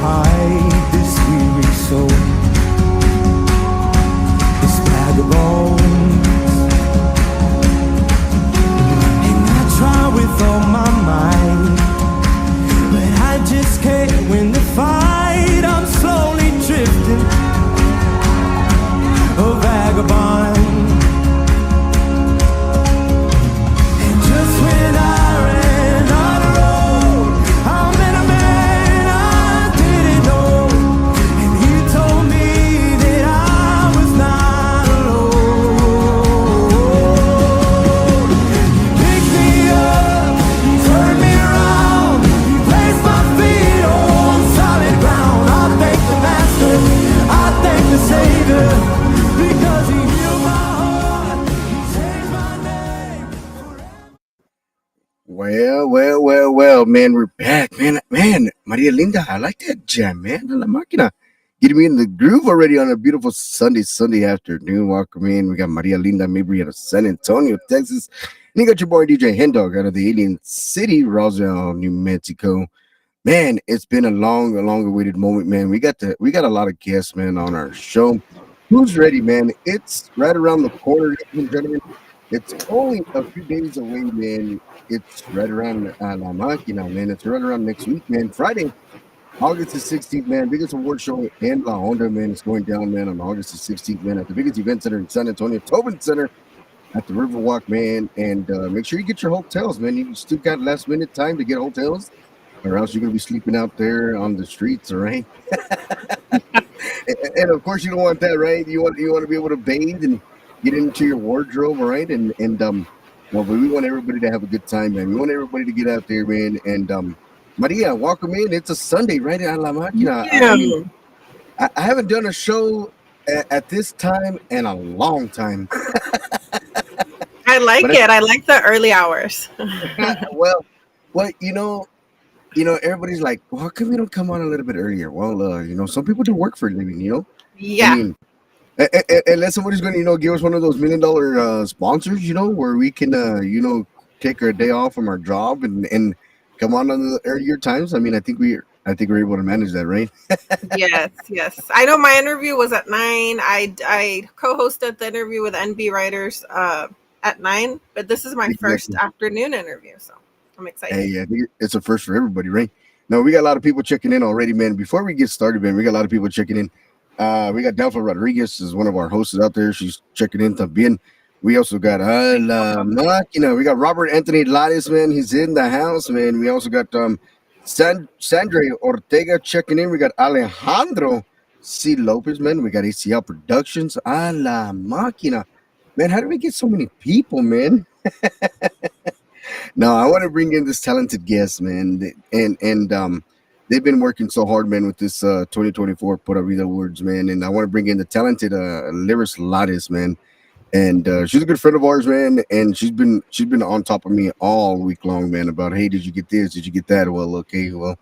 hide this weary soul, this bag of bones. And I try with all my might, but I just can't win the fight. I'm slowly drifting, a vagabond. And just when I ran on the road, I met a man I didn't know, and he told me that I was not alone. He picked me up, he turned me around, he placed my feet on solid ground. I thank the Master, I thank the Savior, because he healed my heart, he changed my name forever. Well, man, we're back, man, Maria Linda, I like that jam, man, La Máquina, getting me in the groove already on a beautiful Sunday afternoon. Welcome in, we got Maria Linda Mabry out of San Antonio, Texas, and you got your boy DJ Hendog out of the Alien City, Roswell, New Mexico. Man, it's been a long awaited moment, man. We got a lot of guests, man, on our show. Who's ready, man? It's right around the corner, ladies and gentlemen. It's only a few days away, man. It's right around La Máquina, man. It's right around next week, man. Friday, August the 16th, man. Biggest award show in La Honda, man. It's going down, man, on August the 16th, man, at the biggest event center in San Antonio, Tobin Center at the Riverwalk, man. And make sure you get your hotels, man. You still got last minute time to get hotels, or else you're going to be sleeping out there on the streets, all right? And of course, you don't want that, right? You want to be able to bathe and get into your wardrobe, all right? Well, but we want everybody to have a good time, man. We want everybody to get out there, man. And Maria, welcome in. It's a Sunday, right? At La Máquina. I mean, I haven't done a show at this time in a long time. I like But it. I like the early hours. well, everybody's like, well, how come you don't come on a little bit earlier? Well, some people do work for a living, I Yeah. mean, unless somebody's going to, give us one of those $1 million sponsors, where we can, take a day off from our job and come on the earlier times. I mean, I think we're able to manage that, right? Yes. I know my interview was at 9. I co-hosted the interview with NB Writers at 9, but this is my first Exactly. afternoon interview, so I'm excited. Hey, I think it's a first for everybody, right? No, we got a lot of people checking in already, man. Before we get started, man, we got a lot of people checking in. We got Delpha Rodriguez is one of our hosts out there. She's checking in también. We also got La Máquina. We got Robert Anthony Lyris, man. He's in the house, man. We also got Sandra Ortega checking in. We got Alejandro C. Lopez, man. We got ACL Productions. La Máquina. Man, how do we get so many people, man? No, I want to bring in this talented guest, man. And they've been working so hard, man, with this 2024 Pura Vida Awards, man. And I want to bring in the talented Lyris Alres, man. And she's a good friend of ours, man. And she's been on top of me all week long, man, about, hey, did you get this? Did you get that? Well, okay, well,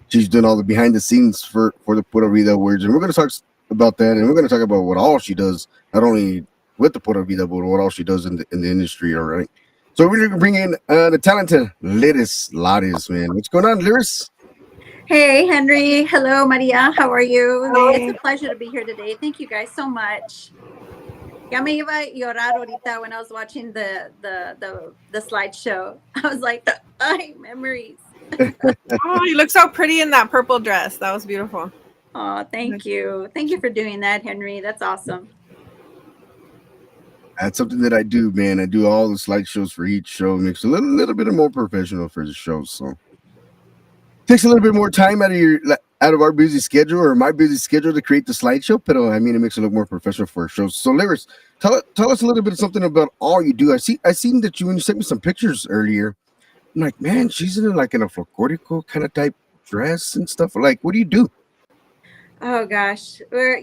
she's done all the behind the scenes for the Pura Vida Awards. And we're going to talk about that. And we're going to talk about what all she does, not only with the Pura Vida, but what all she does in the industry, all right? So we're going to bring in the talented Lyris Alres, man. What's going on, Lyris? Hey, Henry. Hello, Maria. How are you? Hi. It's a pleasure to be here today. Thank you guys so much. Ya me iba a llorar ahorita when I was watching the slideshow. I was like, ay, memories. Oh, you look so pretty in that purple dress. That was beautiful. Oh, thank you. Thank you for doing that, Henry. That's awesome. That's something that I do, man. I do all the slideshows for each show. It makes it a little bit more professional for the show. So takes a little bit more time out of our busy schedule or my busy schedule to create the slideshow. But I mean, it makes it look more professional for our shows. So, Lyris, tell us a little bit of something about all you do. I seen that when you sent me some pictures earlier, I'm like, man, she's in a folklorico kind of type dress and stuff. Like, what do you do? Oh gosh, we're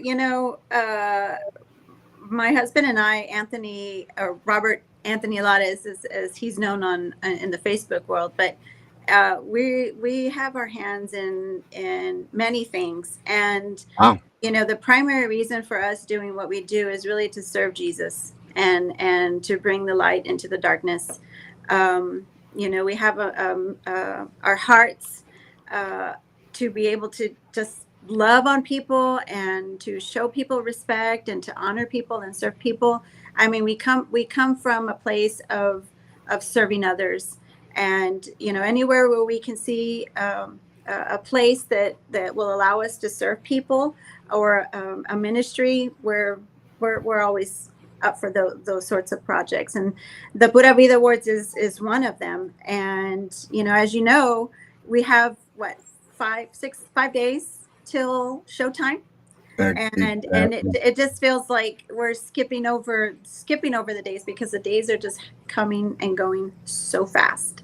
my husband and I, Anthony, or Robert Anthony Alres, as he's known in the Facebook world, but we have our hands in many things, and Wow. The primary reason for us doing what we do is really to serve Jesus and to bring the light into the darkness. We have our hearts to be able to just love on people and to show people respect and to honor people and serve people. I mean, we come from a place of serving others, and anywhere where we can see a place that will allow us to serve people, or a ministry where we're always up for those sorts of projects. And the Pura Vida Awards is one of them. And as you know, we have what, 5 days till showtime, and it, Exactly. it just feels like we're skipping over the days, because the days are just coming and going so fast.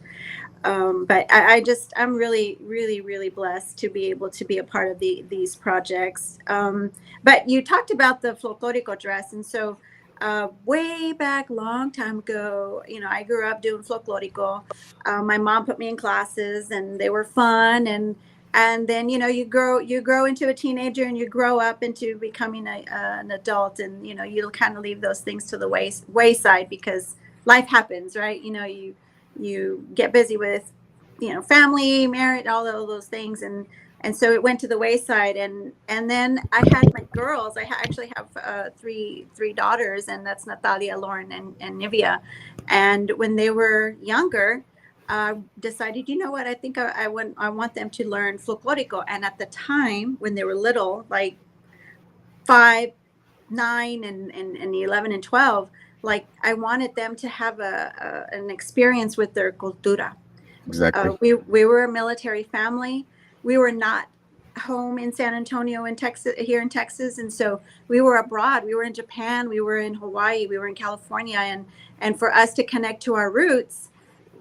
But I'm really, really, really blessed to be able to be a part of these projects. But you talked about the folklorico dress, and so way back, long time ago, I grew up doing folklorico. My mom put me in classes, and they were fun, and then you grow into a teenager, and you grow up into becoming an adult, and you'll kind of leave those things to the wayside, because life happens, right? You get busy with family, marriage, all of those things, and so it went to the wayside. And then I had my girls. I actually have three daughters, and that's Natalia, Lauren, and Nivea. And when they were younger, decided, you know what, I think I want them to learn folklorico. And at the time, when they were little, like 5, 9, and 11 and 12, like, I wanted them to have an experience with their cultura. Exactly. We were a military family. We were not home in San Antonio, in Texas, here in Texas, and so we were abroad. We were in Japan. We were in Hawaii. We were in California, and for us to connect to our roots,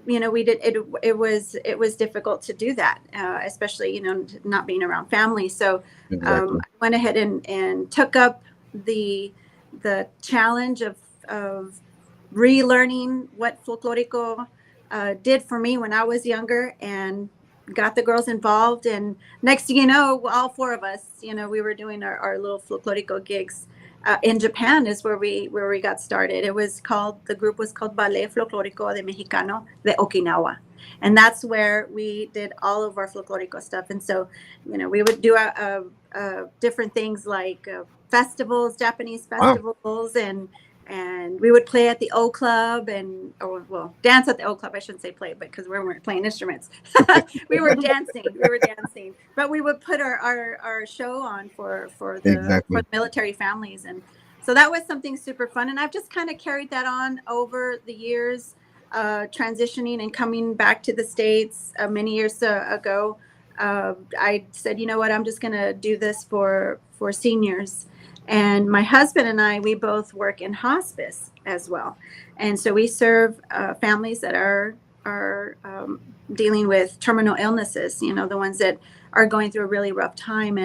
we did it. It was difficult to do that, especially not being around family. So Exactly. I went ahead and took up the challenge of relearning what folklorico did for me when I was younger, and got the girls involved. And next thing you know, all four of us, we were doing our little folklorico gigs. In Japan is where we got started. The group was called Ballet Folklorico de Mexicano de Okinawa. And that's where we did all of our folklorico stuff. And so, we would do different things like festivals, Japanese Wow. festivals, and we would play at the O Club, dance at the O Club. I shouldn't say play, because we weren't playing instruments. We were dancing. But we would put our show on for Exactly. the military families. And so that was something super fun. And I've just kind of carried that on over the years, transitioning and coming back to the States many years ago. I said, you know what, I'm just going to do this for seniors. And my husband and I, we both work in hospice as well. And so we serve families that are dealing with terminal illnesses, the ones that are going through a really rough time.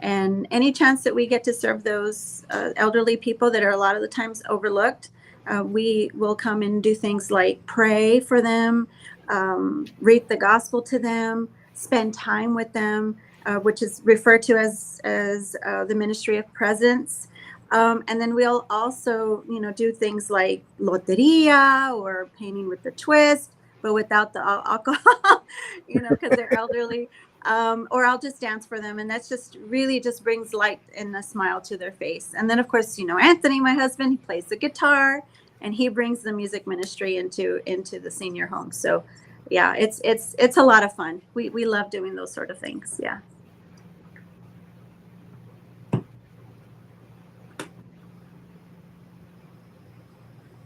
And any chance that we get to serve those elderly people that are a lot of the times overlooked, we will come and do things like pray for them, read the gospel to them, spend time with them, which is referred to as the ministry of presence. And then we'll also, do things like loteria or painting with the twist, but without the alcohol, because they're elderly. Or I'll just dance for them, and that's just really just brings light and a smile to their face. And then, of course, Anthony, my husband, he plays the guitar, and he brings the music ministry into the senior home. So, yeah, it's a lot of fun. We love doing those sort of things. Yeah.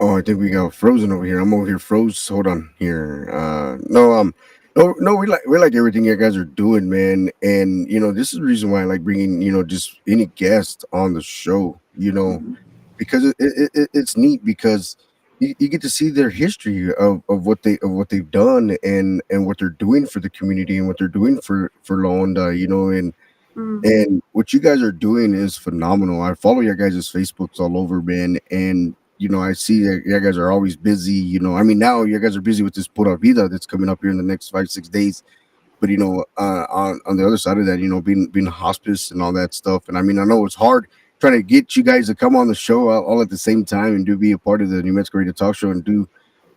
Oh, I think we got frozen over here. I'm over here froze. Hold on here. No, we like everything you guys are doing, man. And this is the reason why I like bringing just any guest on the show. Because it's neat, because you get to see their history of what they've done, and what they're doing for the community, and what they're doing for Laonda, Mm-hmm. and what you guys are doing is phenomenal. I follow your guys' Facebooks all over, man, and I see that you guys are always busy. I mean, now you guys are busy with this Pura Vida that's coming up here in the next 5-6 days. But on the other side of that, being hospice and all that stuff. And I mean, I know it's hard trying to get you guys to come on the show all at the same time, and do be a part of the New Mexico Radio Talk Show, and do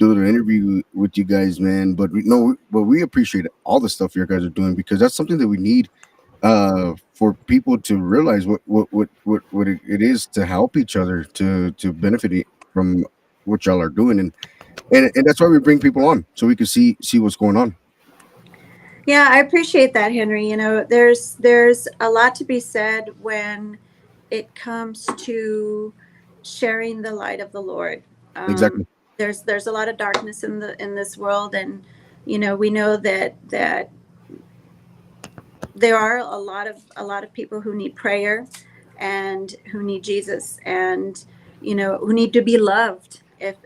an interview with you guys, man. But we appreciate all the stuff you guys are doing, because that's something that we need for people to realize what it is to help each other to benefit from what y'all are doing, and that's why we bring people on so we can see what's going on. Yeah, I appreciate that, Henry. There's a lot to be said when it comes to sharing the light of the Lord. Um, Exactly. there's a lot of darkness in this world, and we know that there are a lot of people who need prayer and who need Jesus, and who need to be loved, if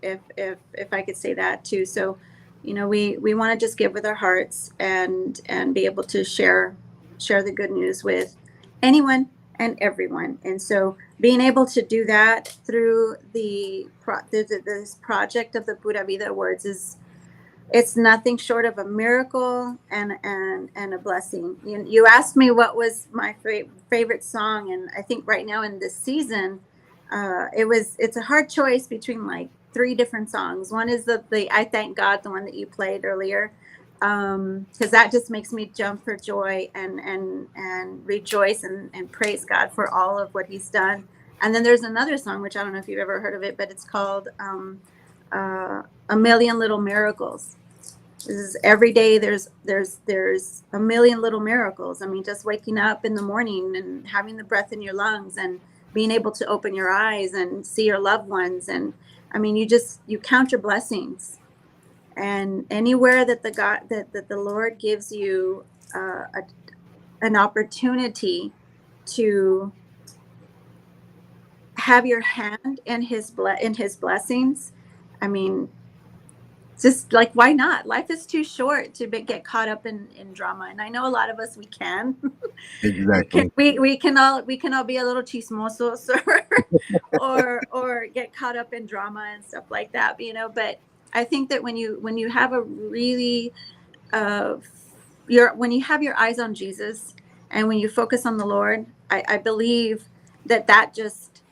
I could say that too. So we want to just give with our hearts and be able to share the good news with anyone and everyone. And so being able to do that through this project of the Pura Vida Awards it's nothing short of a miracle and a blessing. You asked me what was my favorite song, and I think right now in this season, it's a hard choice between like three different songs. One is the I Thank God, the one that you played earlier, because that just makes me jump for joy and rejoice and praise God for all of what He's done. And then there's another song which I don't know if you've ever heard of it, but it's called A Million Little Miracles. This is every day there's a million little miracles. I mean, just waking up in the morning and having the breath in your lungs and being able to open your eyes and see your loved ones. And I mean, you count your blessings, and anywhere that the Lord gives you an opportunity to have your hand in his blessings. I mean, just like, why not? Life is too short to get caught up in drama, and I know a lot of us we can. Exactly. we can all be a little chismosos or get caught up in drama and stuff like that. But I think that when you have a really when you have your eyes on Jesus and when you focus on the Lord, I believe that just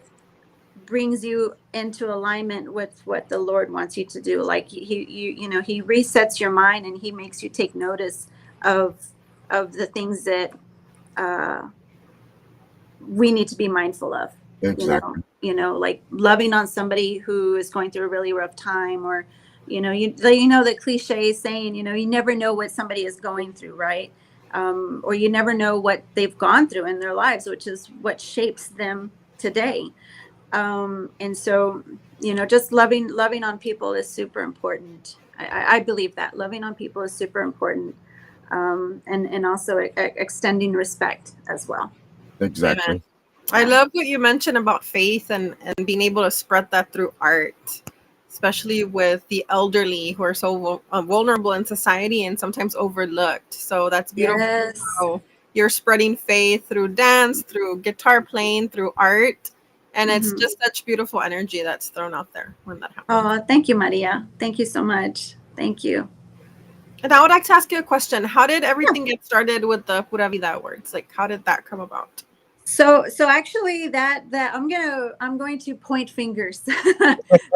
brings you into alignment with what the Lord wants you to do. Like he resets your mind and he makes you take notice of the things that we need to be mindful of. Exactly. Like loving on somebody who is going through a really rough time, or you know the cliche saying, you never know what somebody is going through, right? Or you never know what they've gone through in their lives, which is what shapes them today. And so, just loving on people is super important. I believe that loving on people is super important, and also extending respect as well. Amen. Exactly. I Yeah. love what you mentioned about faith and being able to spread that through art, especially with the elderly who are so vulnerable in society and sometimes overlooked. So that's beautiful Yes. how you're spreading faith through dance, through guitar playing, through art. And it's Hmm. just such beautiful energy that's thrown out there when that happens. Oh, thank you, Maria. Thank you so much. Thank you. And I would like to ask you a question. How did Yeah. everything get started with the Pura Vida Awards? Like, how did that come about? So actually that I'm going to point fingers.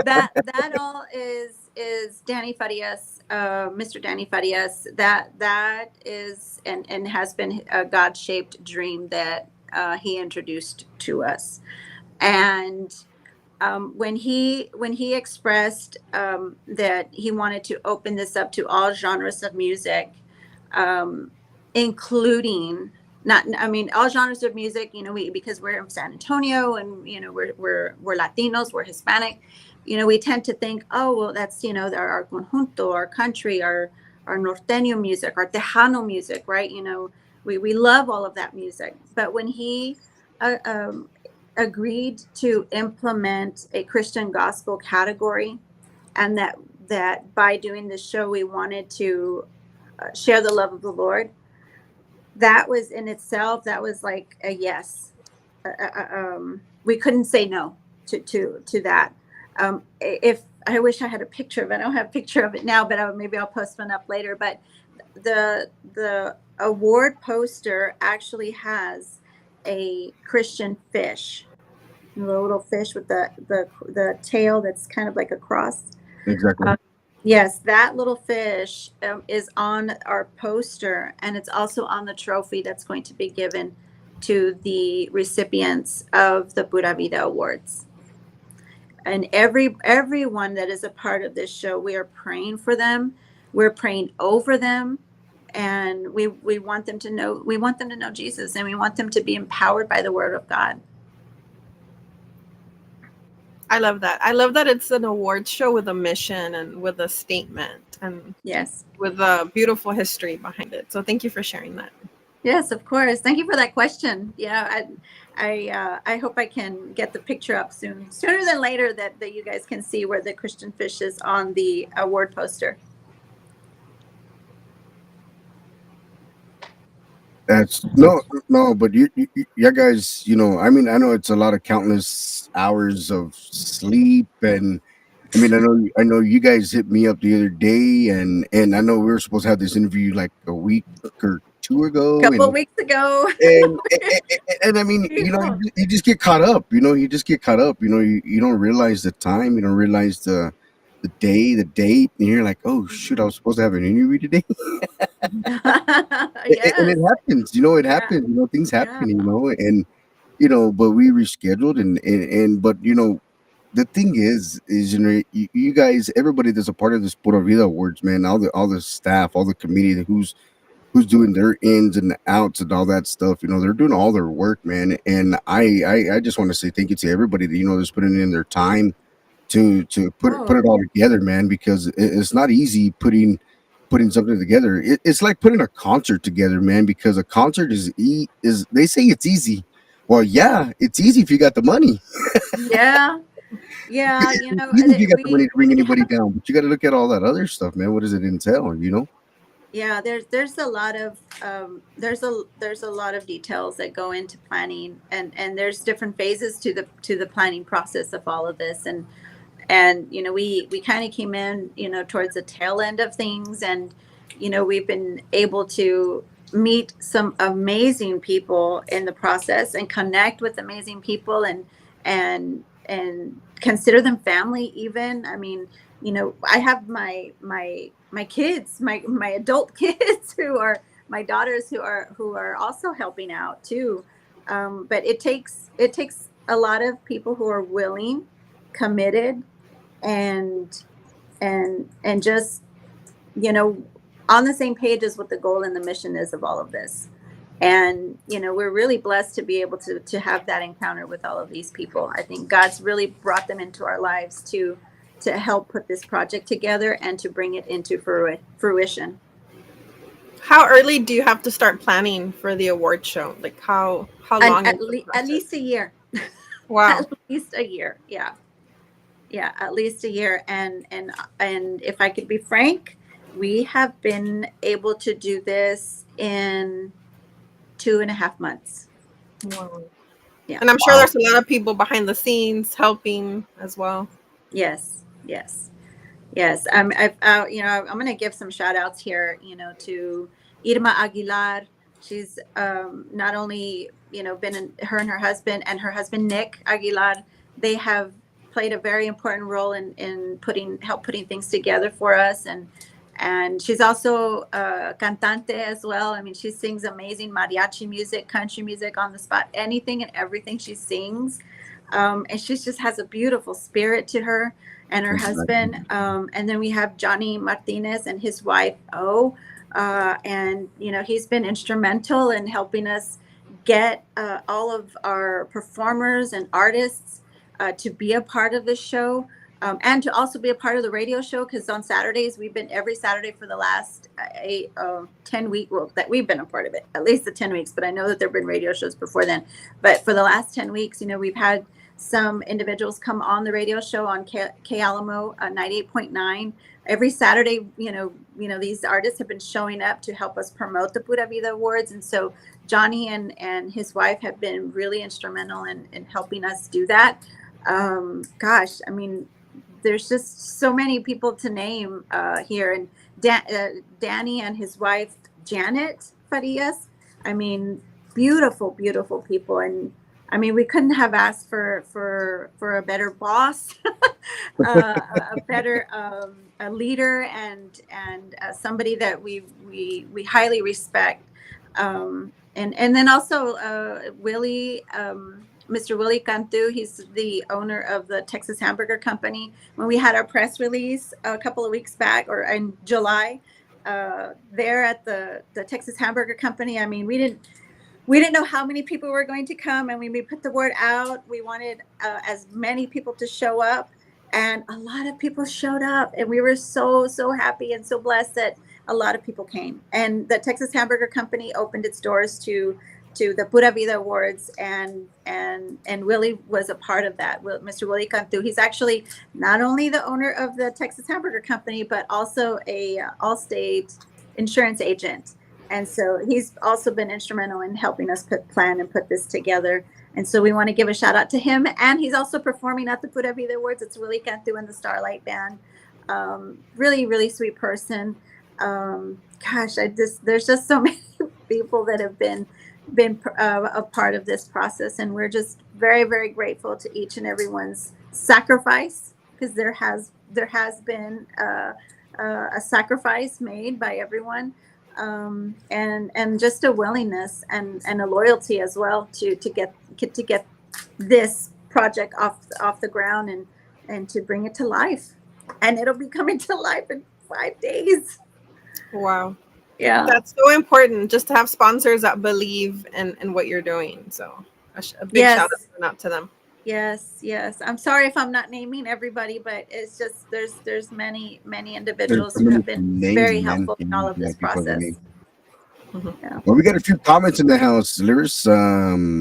That all is Danny Farias, Mr. Danny Farias. That is and has been a God-shaped dream that he introduced to us. And when he expressed that he wanted to open this up to all genres of music, um, including not I mean all genres of music. Because we're in San Antonio, and we're Latinos, we're Hispanic. We tend to think, oh well, that's our conjunto, our country, our norteño music, our Tejano music, right? We love all of that music. But when he uh, um, agreed to implement a Christian gospel category, and that by doing this show we wanted to share the love of the Lord. That was in itself, that was like a yes. We couldn't say no to that. If I wish I had a picture of it, I don't have a picture of it now, but maybe I'll post one up later. But the award poster actually has a Christian fish, the little fish with the tail that's kind of like a cross. Exactly. Yes, that little fish is on our poster, and it's also on the trophy that's going to be given to the recipients of the Pura Vida Awards. And everyone that is a part of this show, we are praying for them. We're praying over them, and we want them to know, we want them to know Jesus, and we want them to be empowered by the Word of God. I love that. I love that it's an awards show with a mission and with a statement and Yes. with a beautiful history behind it. So thank you for sharing that. Yes, of course. Thank you for that question. Yeah, I hope I can get the picture up soon, sooner than later, that you guys can see where the Christian fish is on the award poster. That's no, but you guys, I mean, I know it's a lot of countless hours of sleep, and I mean, I know you guys hit me up the other day, and I know we were supposed to have this interview like a week or two A ago, couple of weeks ago. and I mean, Beautiful. you just get caught up, you just get caught up, you don't realize the time, you don't realize the day, the date, and you're like, oh shoot, I was supposed to have an interview today. And it Yes. happens, it Yeah. happens, things Yeah. happen, and but we rescheduled, and but the thing is you guys, everybody that's a part of this Pura Vida Awards, man, all the staff, all the community who's doing their ins and outs and all that stuff, they're doing all their work, man, and I just want to say thank you to everybody that that's putting in their time to put Oh, it all together, man, because it's not easy putting something together. It's like putting a concert together, man, because a concert is they say it's easy. Well, yeah, it's easy if you got the money. yeah. Yeah. It's easy if you got the money We to bring we anybody down, but you got to look at all that other stuff, man. What does it entail? Yeah, there's a lot of there's a lot of details that go into planning, and there's different phases to the planning process of all of this. And we kind of came in, towards the tail end of things, and we've been able to meet some amazing people in the process and connect with amazing people, and consider them family even. I mean, I have my kids, my adult kids, who are my daughters, who are also helping out too. But it takes a lot of people who are willing, committed, and and just you know on the same page as what the goal and the mission is of all of this. And we're really blessed to be able to have that encounter with all of these people. I think God's really brought them into our lives to help put this project together and to bring it into fruition. How early do you have to start planning for the award show? Like how And long is the at process? least a year. Wow. At least a year. Yeah. Yeah, at least a year. And if I could be frank, we have been able to do this in 2.5 months. Wow. Yeah. And I'm sure Wow. there's a lot of people behind the scenes helping as well. Yes. Yes. Yes. I'm going to give some shout outs here, to Irma Aguilar. She's not only, been her and her husband, Nick Aguilar, they have played a very important role in putting things together for us. And she's also a cantante as well. I mean, she sings amazing mariachi music, country music on the spot, anything and everything she sings. And she just has a beautiful spirit to her, and her husband. And then we have Johnny Martinez and his wife, and he's been instrumental in helping us get all of our performers and artists to be a part of this show, and to also be a part of the radio show, because on Saturdays we've been every Saturday for the last 10 week, well, that we've been a part of it, at least the 10 weeks, but I know that there have been radio shows before then. But for the last 10 weeks, we've had some individuals come on the radio show on K Alamo 98.9 every Saturday. These artists have been showing up to help us promote the Pura Vida Awards, and so Johnny and his wife have been really instrumental in helping us do that. Gosh, I mean, there's just so many people to name here, and Danny and his wife Janet Farias. I mean, beautiful, beautiful people. And I mean, we couldn't have asked for a better boss, a better a leader, and somebody that we highly respect. And then also Willie, Mr. Willie Cantu, he's the owner of the Texas Hamburger Company. When we had our press release a couple of weeks back, or in July, there at the Texas Hamburger Company, I mean, we didn't know how many people were going to come, and when we put the word out, we wanted as many people to show up, and a lot of people showed up, and we were so happy and so blessed that a lot of people came. And the Texas Hamburger Company opened its doors to the Pura Vida Awards, and Willie was a part of that. Mr. Willie Cantu, he's actually not only the owner of the Texas Hamburger Company, but also a Allstate insurance agent. And so he's also been instrumental in helping us plan and put this together. And so we want to give a shout out to him. And he's also performing at the Pura Vida Awards. It's Willie Cantu and the Starlight Band. Really sweet person. There's just so many people that have been a part of this process. And we're just very grateful to each and everyone's sacrifice, because there has been a sacrifice made by everyone. And just a willingness and a loyalty as well to get this project off the ground and to bring it to life. And it'll be coming to life in 5 days. Wow. Yeah. That's so important, just to have sponsors that believe in what you're doing. So a big Yes. shout out to them. Yes. I'm sorry if I'm not naming everybody, but it's just there's many individuals who have been very helpful in all of this process. Mm-hmm. Well, we got a few comments in the house, Lyris.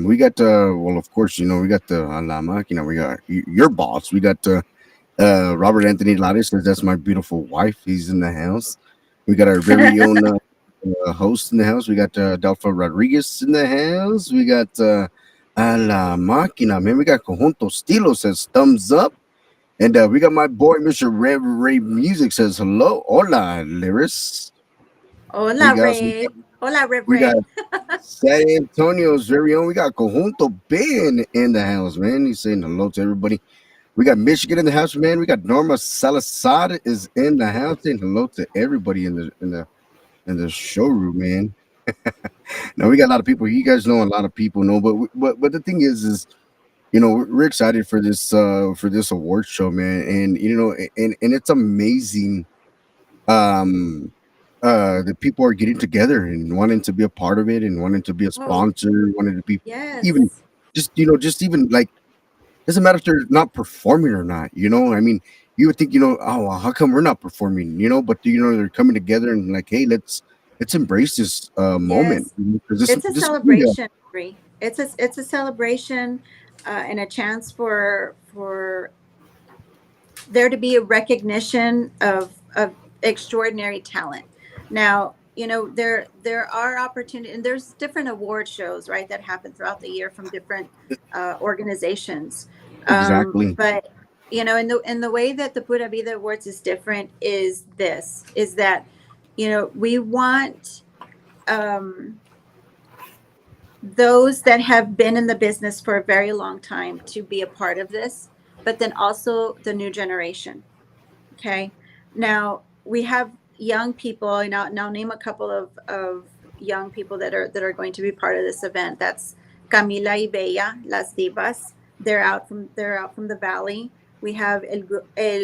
We got well, of course, we got the La Máquina. We got your boss. We got Robert Anthony Lyris, because that's my beautiful wife. He's in the house. We got our very own host in the house. We got Delpha Rodriguez in the house. We got La Máquina, man. We got Conjunto Stilo says thumbs up. And we got my boy, Mr. Rev Ray Music says hello. Hola, Lyris. Hola, Ray. Hola, Ray. We got San Antonio's very own. We got Conjunto Ben in the house, man. He's saying hello to everybody. We got Michigan in the house, man. We got Norma Salazar is in the house saying hello to everybody in the showroom, man. Now we got a lot of people. You guys know a lot of people know, but the thing is we're excited for this award show, man, and and it's amazing. The people are getting together and wanting to be a part of it and wanting to be a sponsor, wanting to be even just even like, doesn't matter if they're not performing or not, I mean, you would think, oh, how come we're not performing, but they're coming together and like, hey, let's embrace this moment. It's a celebration. It's a celebration and a chance for there to be a recognition of extraordinary talent. Now, there are opportunities, and there's different award shows, right, that happen throughout the year from different organizations. Exactly. But in the way that the Pura Vida Awards is different is that we want those that have been in the business for a very long time to be a part of this, but then also the new generation. Okay. Now we have young people, and I'll name a couple of young people that are going to be part of this event. That's Camila y Bella, Las Divas. They're out from the Valley. We have El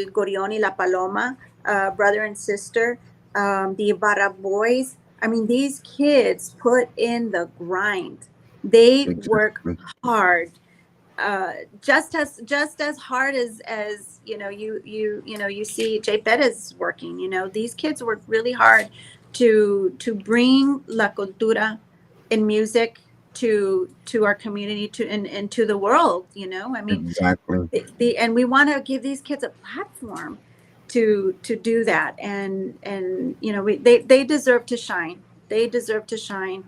Gorion y La Paloma, brother and sister, the Ibarra Boys. I mean, these kids put in the grind. They work hard, just as hard as you see Jay Perez working. These kids work really hard to bring la cultura in music to our community and to the world. I mean, exactly. And we want to give these kids a platform to do that, and they deserve to shine. They deserve to shine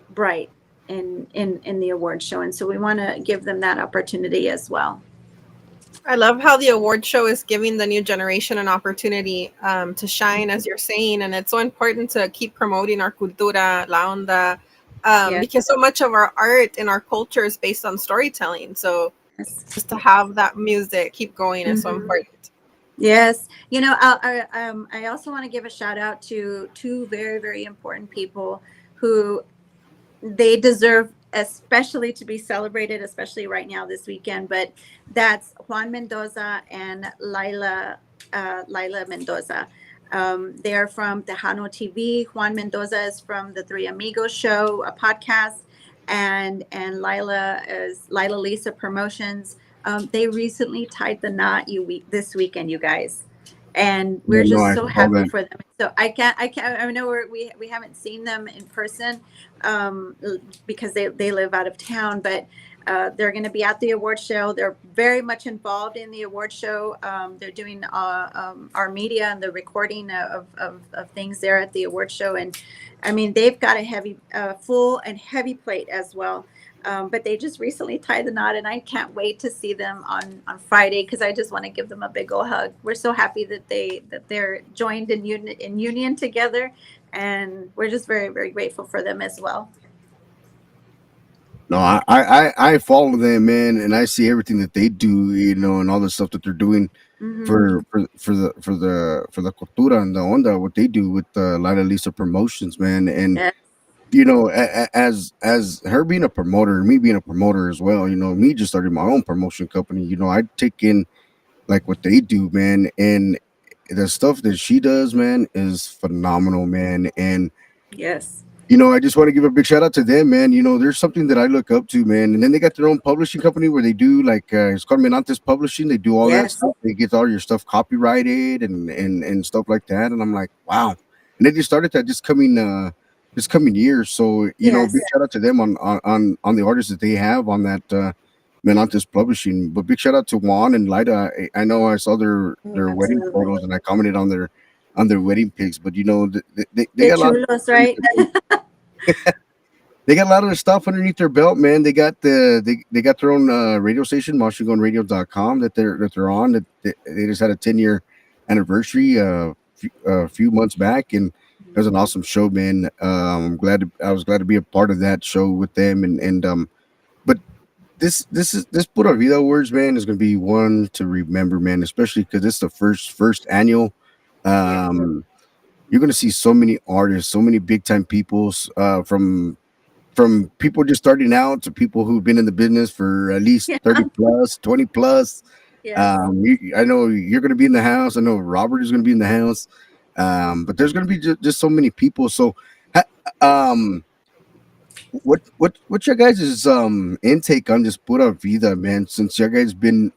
bright in the award show, and so we want to give them that opportunity as well. I love how the award show is giving the new generation an opportunity to shine, as you're saying, and it's so important to keep promoting our cultura, la onda, Yes. because so much of our art and our culture is based on storytelling. So Yes. just to have that music keep going is so Mhm. important. Yes. I also want to give a shout out to two very, very important people who they deserve especially to be celebrated, especially right now this weekend. But that's Juan Mendoza and Lila Mendoza. They are from Tejano TV. Juan Mendoza is from the Three Amigos show, a podcast, and Lila is Lila Lisa Promotions. They recently tied the knot this weekend, you guys, and Yeah, we're no, just I so saw happy that. for them. So I can't. I know we haven't seen them in person, um, because they live out of town, but they're going to be at the award show. They're very much involved in the award show. They're doing our media and the recording of things there at the award show. And I mean, they've got a full and heavy plate as well. But they just recently tied the knot, and I can't wait to see them on Friday because I just want to give them a big old hug. We're so happy that they're joined in union together, and we're just very, very grateful for them as well. No, I follow them, man, and I see everything that they do, and all the stuff that they're doing Hmm. for the cultura and the onda, what they do with the Lila Lisa Promotions, man. And Yes, as her being a promoter, me being a promoter as well, me just started my own promotion company. I take in like what they do, man, and the stuff that she does, man, is phenomenal, man. And yes, I just want to give a big shout out to them, man. There's something that I look up to, man. And then they got their own publishing company where they do like it's called Menantes Publishing. They do all that yes, stuff. They get all your stuff copyrighted and stuff like that. And I'm like, wow. And they just started that this coming year. So big yes. shout out to them on the artists that they have on that Menantes Publishing. But big shout out to Juan and Lida. I know I saw their wedding Absolutely. photos and I commented on their wedding pics. But they The got a lot. chulos, right? They got a lot of stuff underneath their belt, man. They got their own radio station, MarshallGunRadio.com, that they're on. That they just had a 10-year anniversary a few months back, and it was an awesome show, man. I was glad to be a part of that show with them, and but this Pura Vida Awards, man, is gonna be one to remember, man, especially because it's the first annual. Yeah. Um, you're gonna see so many artists, so many big time peoples from people just starting out to people who've been in the business for at least Yeah. 30 plus, 20 plus. Yes. I know you're going to be in the house. I know Robert is going to be in the house. But there's going to be just so many people. So, ha- um, what's your guys' intake on this Pura Vida, man? Since you guys been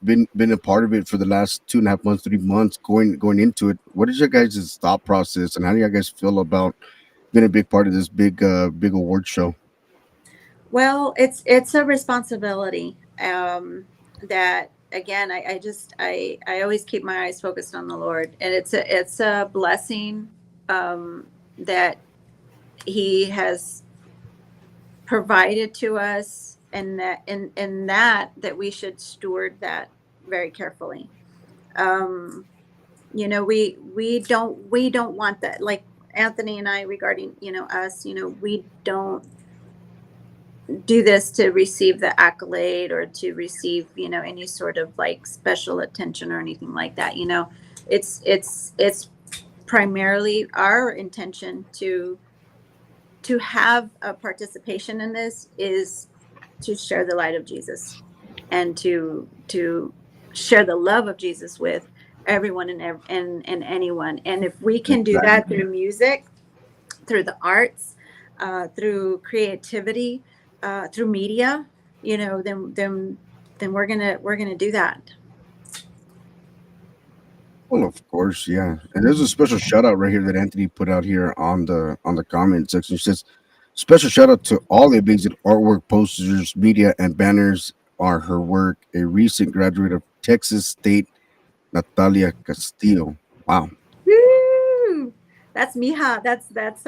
a part of it for the last 2.5 months, 3 months, going into it, what is your guys' thought process, and how do you guys feel about being a big part of this big award show? Well, it's a responsibility. That again, I always keep my eyes focused on the Lord, and it's a blessing, that He has provided to us, and that we should steward that very carefully. Um, we don't want that, like Anthony and I, regarding us, we don't do this to receive the accolade or to receive any sort of like special attention or anything like that. It's primarily our intention to have a participation in this is to share the light of Jesus, and to share the love of Jesus with everyone and anyone. And if we can do that through music, through the arts, through creativity, through media, then we're gonna do that. Well, of course, yeah. And there's a special shout out right here that Anthony put out here on the comment section. He says, special shout out to all the amazing artwork, posters, media, and banners are her work. A recent graduate of Texas State, Natalia Castillo. Wow. Woo! That's Mija. That's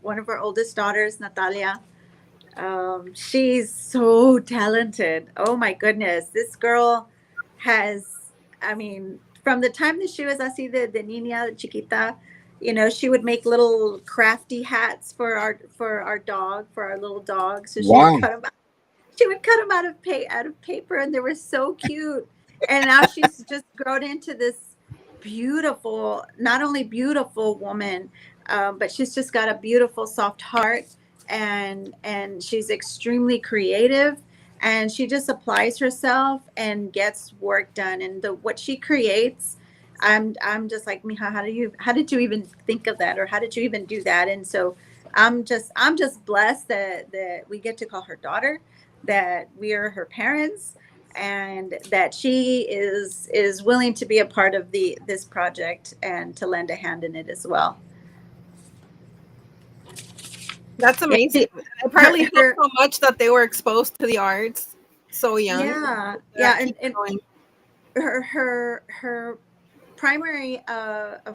one of our oldest daughters, Natalia. She's so talented. Oh my goodness, this girl has. I mean, from the time that she was así de niña chiquita, she would make little crafty hats for our dog, for our little dog. So Wow. she would cut them out of paper, and they were so cute. And now she's just grown into this beautiful, not only beautiful woman, but she's just got a beautiful soft heart, and she's extremely creative, and she just applies herself and gets work done. And the what she creates, I'm just like, Mija, how did you even think of that, or how did you even do that? And so I'm just blessed that we get to call her daughter, that we are her parents, and that she is willing to be a part of this project and to lend a hand in it as well. That's amazing. It probably helped so much that they were exposed to the arts so young. Yeah, and her primary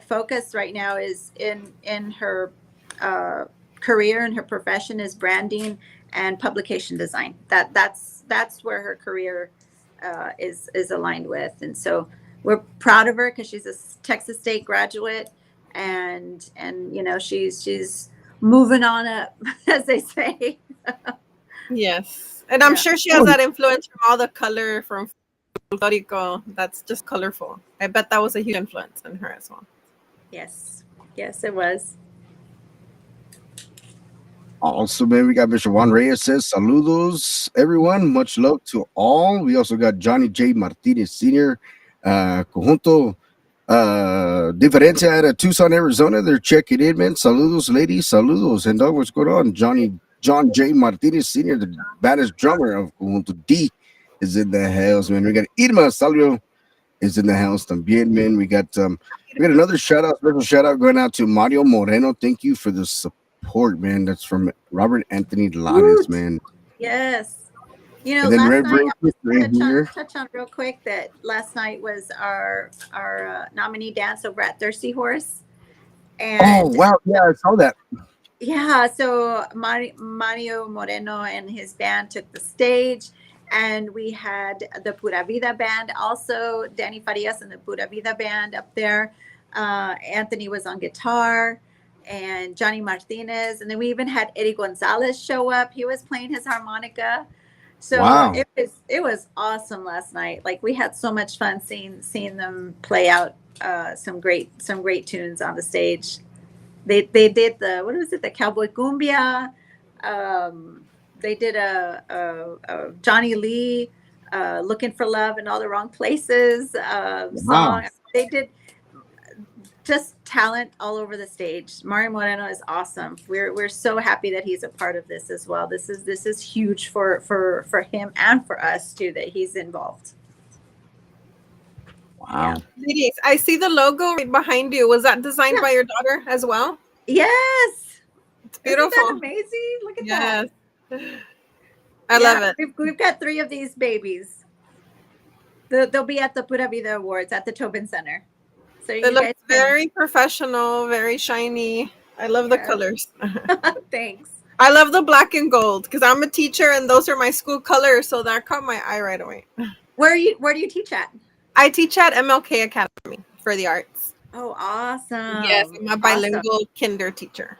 focus right now is in her career and her profession is branding and publication design. That's where her career is aligned with. And so we're proud of her because she's a Texas State graduate, and she's moving on up, as they say. Yes, and I'm sure she has that influence from all the color from folklorico. That's just colorful. I bet that was a huge influence in her as well. Yes, it was. Also, man, we got Mr. Juan Reyes says, saludos, everyone. Much love to all. We also got Johnny J. Martinez Sr., Conjunto Diferencia out of Tucson, Arizona. They're checking in, man. Saludos, ladies. Saludos. And what's going on? John J. Martinez Sr., the baddest drummer of Conjunto D, is in the house, man. We got Irma Salvio is in the house también, man. We got another special shout out going out to Mario Moreno. Thank you for the support, man. That's from Robert Anthony Lares, man. Yes. And then last night, touch on real quick that last night was our nominee dance over at Thirsty Horse. And oh, wow. Yeah, I saw that. Yeah, so Mario Moreno and his band took the stage, and we had the Pura Vida band, also Danny Farias and the Pura Vida band up there. Anthony was on guitar, and Johnny Martinez, and then we even had Eddie Gonzalez show up. He was playing his harmonica. So wow. It was awesome last night. Like, we had so much fun seeing them play out some great tunes on the stage. They did the Cowboy Cumbia. They did a Johnny Lee, Looking for Love in All the Wrong Places song. Wow. They did just talent all over the stage. Mario Moreno is awesome. We're so happy that he's a part of this as well. This is huge for him and for us too, that he's involved. Wow. Ladies, I see the logo right behind you. Was that designed by your daughter as well? Yes. It's beautiful. Isn't that amazing? Look at that. I love it. We've got 3 of these babies. They'll be at the Pura Vida Awards at the Tobin Center. So it looks very professional, very shiny. I love the colors. Thanks. I love the black and gold because I'm a teacher and those are my school colors, so that caught my eye right away. Where do you teach at? I teach at MLK Academy for the Arts. Oh, awesome. Yes, I'm a bilingual kinder teacher.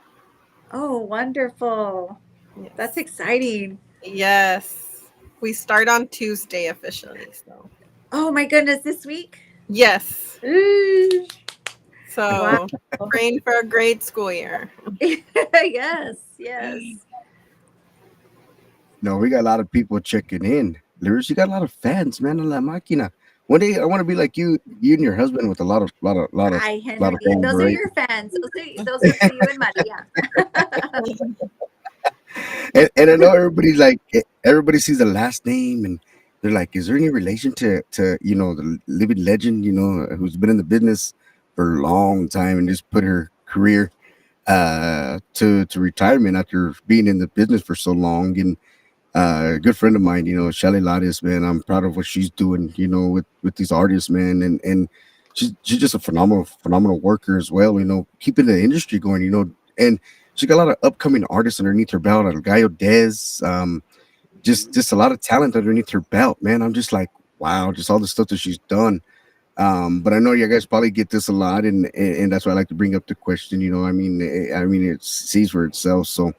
Oh, wonderful. Yes. That's exciting. Yes. We start on Tuesday officially. So. Oh my goodness, this week? Yes. Ooh. So praying for a great school year. Yes. No, we got a lot of people checking in. Lyris, you got a lot of fans, man. On La Máquina. One day I want to be like you and your husband with a lot of fans. Those are your fans. Those are for you and Maria. and I know everybody sees the last name and they're like, is there any relation to the living legend, who's been in the business for a long time and just put her career to retirement after being in the business for so long? And a good friend of mine, Shelly Lares, man, I'm proud of what she's doing, with these artists, man, and she's just a phenomenal worker as well, keeping the industry going, and she got a lot of upcoming artists underneath her belt, El Gallo Dez, just a lot of talent underneath her belt, man. I'm just like, wow, just all the stuff that she's done But I know you guys probably get this a lot, and that's why I like to bring up the question. I mean, it sees for itself. So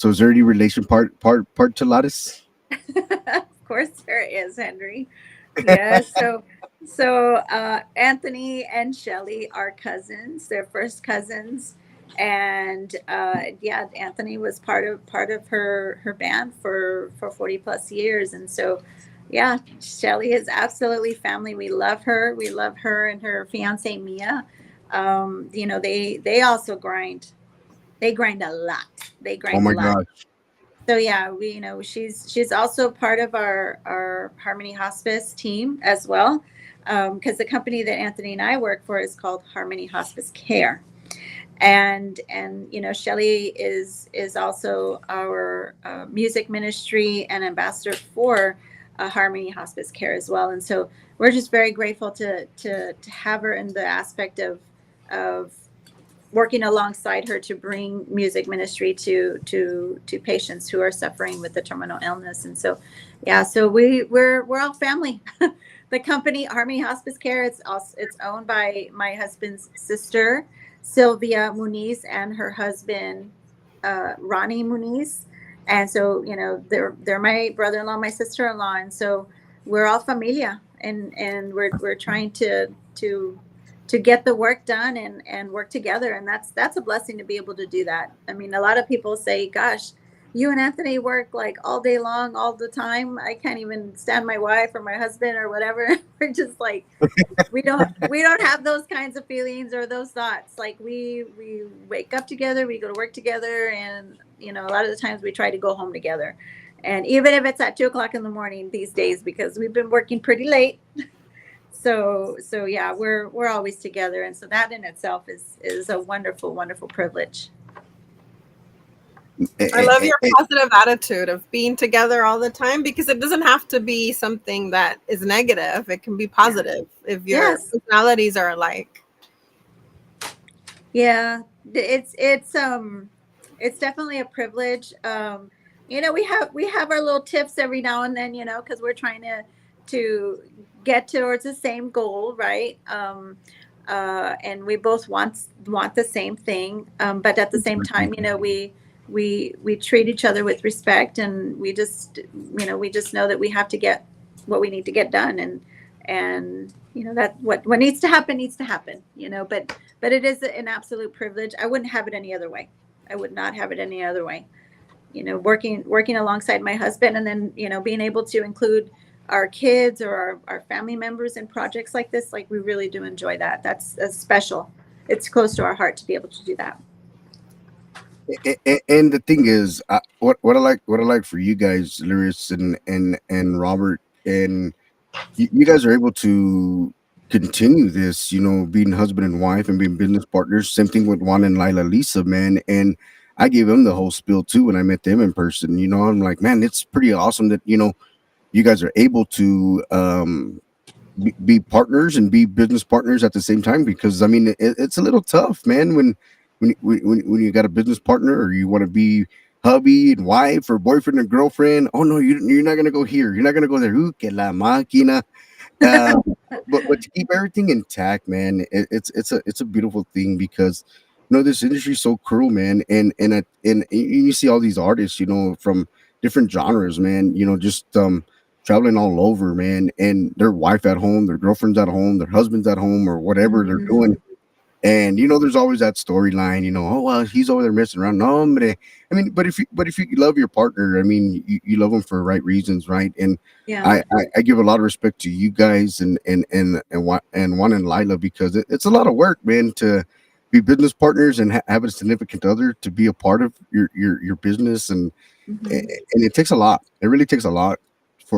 is there any relation part to Lattice? Of course there is, Henry. Yes. So Anthony and Shelly are cousins. They're first cousins. And yeah, Anthony was part of her band for 40 plus years. And so yeah, Shelly is absolutely family. We love her. We love her and her fiance Mia. They also grind. They grind a lot. They Oh grind a my lot. gosh! So yeah, she's also part of our Harmony Hospice team as well, because the company that Anthony and I work for is called Harmony Hospice Care, and Shelly is also our music ministry and ambassador for Harmony Hospice Care as well, and so we're just very grateful to have her in the aspect of working alongside her to bring music ministry to patients who are suffering with the terminal illness. And so yeah, so we're all family. The company Harmony Hospice Care, it's owned by my husband's sister Sylvia Muniz and her husband Ronnie Muniz. And so they're my brother-in-law, my sister-in-law, and so we're all familia, and we're trying to get the work done and work together. And that's a blessing to be able to do that. I mean, a lot of people say, gosh, you and Anthony work like all day long, all the time. I can't even stand my wife or my husband or whatever. We're just like, we don't have those kinds of feelings or those thoughts. Like we wake up together, we go to work together, and a lot of the times we try to go home together. And even if it's at 2 o'clock in the morning these days, because we've been working pretty late, so yeah, we're always together, and so that in itself is a wonderful, wonderful privilege. I love your Eh, positive attitude of being together all the time, because it doesn't have to be something that is negative. It can be positive if your Yes. personalities are alike. Yeah, it's definitely a privilege. We have our little tips every now and then, because we're trying to get towards the same goal, right? And we both want the same thing, but at the same time, we treat each other with respect, and we just know that we have to get what we need to get done, and that what needs to happen needs to happen, but it is an absolute privilege. I wouldn't have it any other way. I would not have it any other way. Working alongside my husband, and then being able to include our kids or our family members in projects like this, like we really do enjoy that. That's special. It's close to our heart to be able to do that. and the thing is, what I like for you guys, Lyris and Robert, and you guys are able to continue this, being husband and wife and being business partners. Same thing with Juan and Lila Lisa, man. And I gave them the whole spiel too when I met them in person. I'm like, man, it's pretty awesome that you guys are able to be partners and be business partners at the same time, because I mean it's a little tough, man, when you got a business partner, or you want to be hubby and wife or boyfriend and girlfriend. Oh no, you're not gonna go here, you're not gonna go there. Ooh, que la máquina. um, but to keep everything intact, man, it's a beautiful thing, because this industry is so cruel, man. And you see all these artists, from different genres, man, just traveling all over, man, and their wife at home, their girlfriend's at home, their husband's at home, or whatever they're Mhm. doing. And there's always that storyline, oh well, he's over there messing around. No, hombre. I mean, but if you love your partner, I mean, you love them for the right reasons, right? And Yeah. I give a lot of respect to you guys and Juan and Lila, because it's a lot of work, man, to be business partners and have a significant other to be a part of your business, and Mhm. it takes a lot. It really takes a lot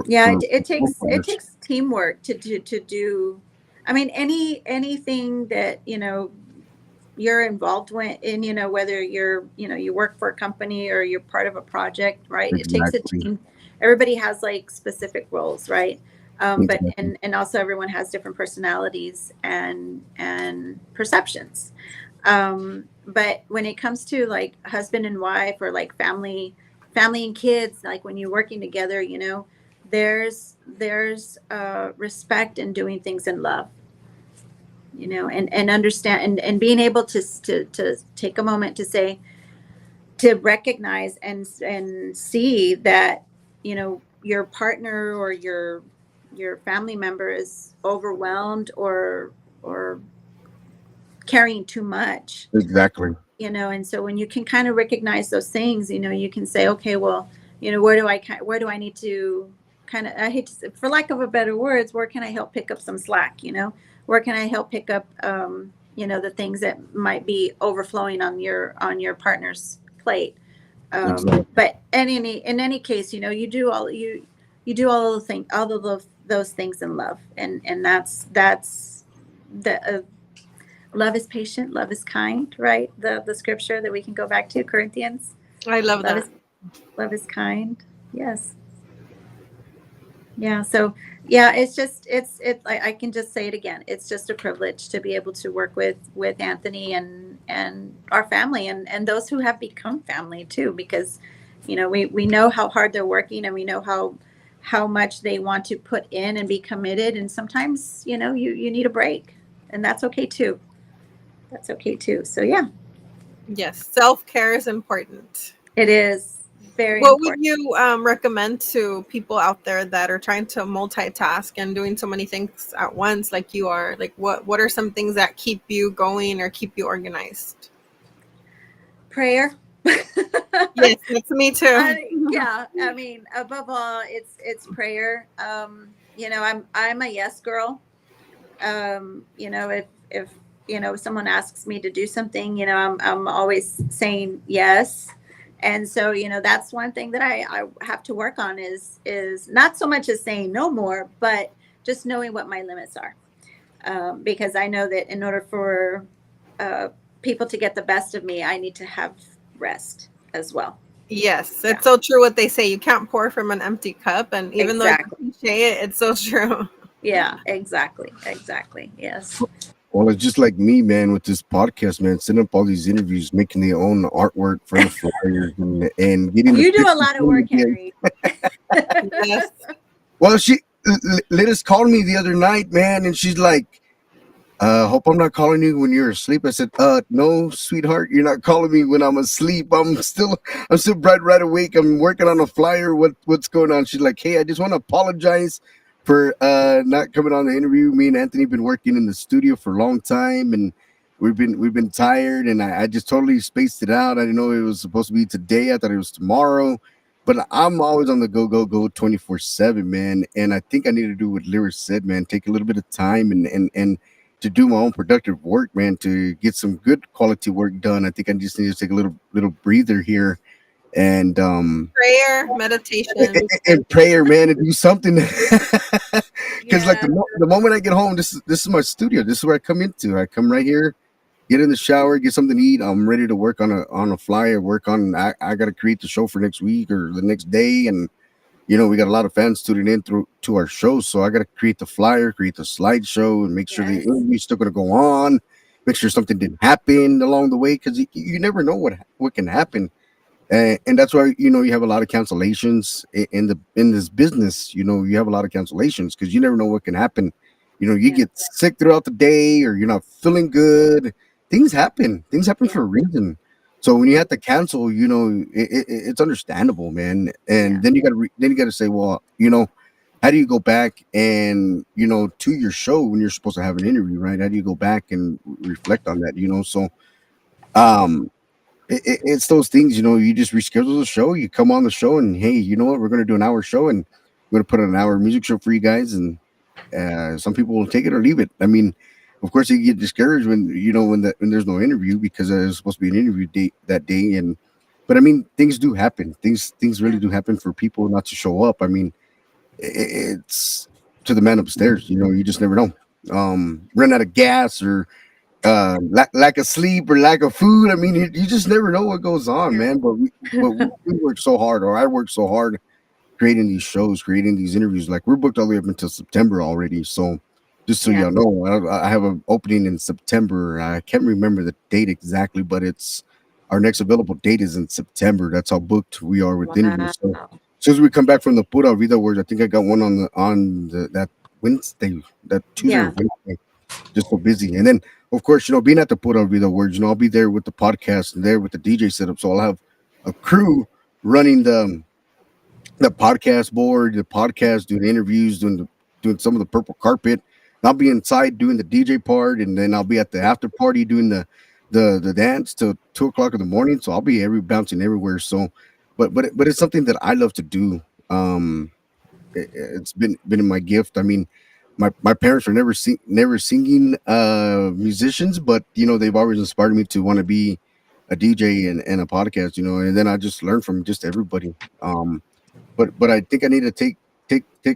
Yeah, for it both takes it partners. takes teamwork to do. I mean, anything that you're involved in, whether you work for a company or you're part of a project, right? It takes a Exactly. team. Everybody has like specific roles, right? But Exactly. and also everyone has different personalities and perceptions. But when it comes to like husband and wife, or like family and kids, like when you're working together, there's respect in doing things in love. and understand, and being able to take a moment to say, to recognize and see that, your partner or your family member is overwhelmed or carrying too much. Exactly. And so when you can kind of recognize those things, you can say, okay, well, where do I need to kind of, I hate to say, for lack of a better words, where can I help pick up some slack? Where can I help pick up the things that might be overflowing on your partner's plate. Exactly. But in any case, you do all of those things in love, and that's the love is patient, love is kind, right? The scripture that we can go back to, Corinthians. I love Love that. is love is kind. Yes. Yeah. So yeah, I can just say it again. It's just a privilege to be able to work with Anthony and our family, and those who have become family too, because we know how hard they're working, and we know how much they want to put in and be committed, and sometimes you need a break, and that's okay too. That's okay too. So yeah, Yes, self-care is important. it is very What would important. you recommend to people out there that are trying to multitask and doing so many things at once, like you are? Like, what are some things that keep you going or keep you organized? Prayer. Yes, that's me too. Yeah, I mean, above all, it's prayer. I'm a yes girl. If someone asks me to do something, I'm always saying yes. And so, that's one thing that I have to work on is not so much as saying no more, but just knowing what my limits are. Because I know that in order for uh, people to get the best of me, I need to have rest as well. Yes, Yeah, it's so true what they say. You can't pour from an empty cup, and even though exactly. you cliche it, it's so true. Yeah, exactly. Yes. Well, it's just like me, man, with this podcast, man, setting up all these interviews, making their own artwork for the flyers, and getting the You do a pictures. lot of work, Henry. Yes, Well, Liz called me the other night, man, and she's like, hope I'm not calling you when you're asleep. I said, no, sweetheart, you're not calling me when I'm asleep. I'm still right awake. I'm working on a flyer. What's going on? She's like, hey, I just want to apologize for not coming on the interview. Me and Anthony been working in the studio for a long time, and we've been tired, and I just totally spaced it out. I didn't know it was supposed to be today. I thought it was tomorrow. But I'm always on the go 24/7, man. And I think I need to do what Lyris said, man. Take a little bit of time and to do my own productive work, man, to get some good quality work done. I think I just need to take a little breather here and prayer, meditation, because and prayer, man, and do something. Because like Yeah, the moment I get home, this is my studio. This is where I come into. I come right here, get in the shower, get something to eat. I'm ready to work on a flyer. Work on. I got to create the show for next week or the next day, and we got a lot of fans tuning in through to our show. So I got to create the flyer, create the slideshow, and make sure the yes, interview's still going to go on. Make sure something didn't happen along the way because you never know what can happen. And that's why you have a lot of cancellations in this business. You have a lot of cancellations because you never know what can happen. You yeah, get sick throughout the day, or you're not feeling good. Things happen yeah, for a reason. So when you have to cancel, it's understandable, man. And yeah, then you got to say, well, how do you go back and to your show when you're supposed to have an interview, right? How do you go back and reflect on that? So um it's those things, you just reschedule the show, you come on the show, and hey, you know what? We're going to do an hour show, and we're going to put on an hour music show for you guys. And some people will take it or leave it. I mean, of course, you get discouraged when there's no interview because there's supposed to be an interview date that day. But I mean, things do happen. Things really yeah, do happen for people not to show up. I mean, it's to the man upstairs. You just never know. Run out of gas or lack of sleep or lack of food. I mean, you just never know what goes on, yeah, man. But we work so hard, or I work so hard creating these shows, creating these interviews. Like we're booked all the way up until September already. So just so yeah, y'all know, I have an opening in September. I can't remember the date exactly, but it's our next available date is in September. That's how booked we are with wow, interviews. So as soon as we come back from the Pura Vida Words, I think I got one on that Wednesday, that Tuesday or yeah, Wednesday. just so busy. And then, of course, being at the Put Out Vida Words, I'll be there with the podcast and there with the DJ setup. So I'll have a crew running the podcast board, the podcast, doing interviews, doing some of the purple carpet. I'll be inside doing the DJ part, and then I'll be at the after party doing the dance till 2 o'clock in the morning. So I'll be bouncing everywhere. So, but it's something that I love to do. It's been in my gift. I mean, my parents were never singing musicians, but they've always inspired me to want to be a DJ and a podcast. And then I just learned from just everybody. But I think I need to take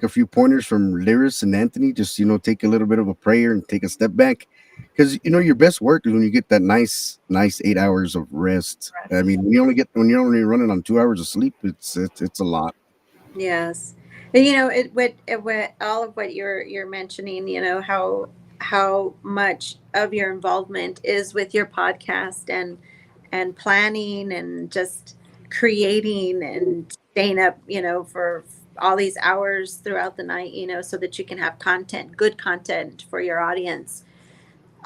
a few pointers from Lyris and Anthony. Just take a little bit of a prayer and take a step back, because your best work is when you get that nice 8 hours of rest. I mean, when you're only running on 2 hours of sleep, it's a lot. Yes. And, what all of what you're mentioning, how much of your involvement is with your podcast and planning and just creating and staying up, for all these hours throughout the night, so that you can have good content for your audience.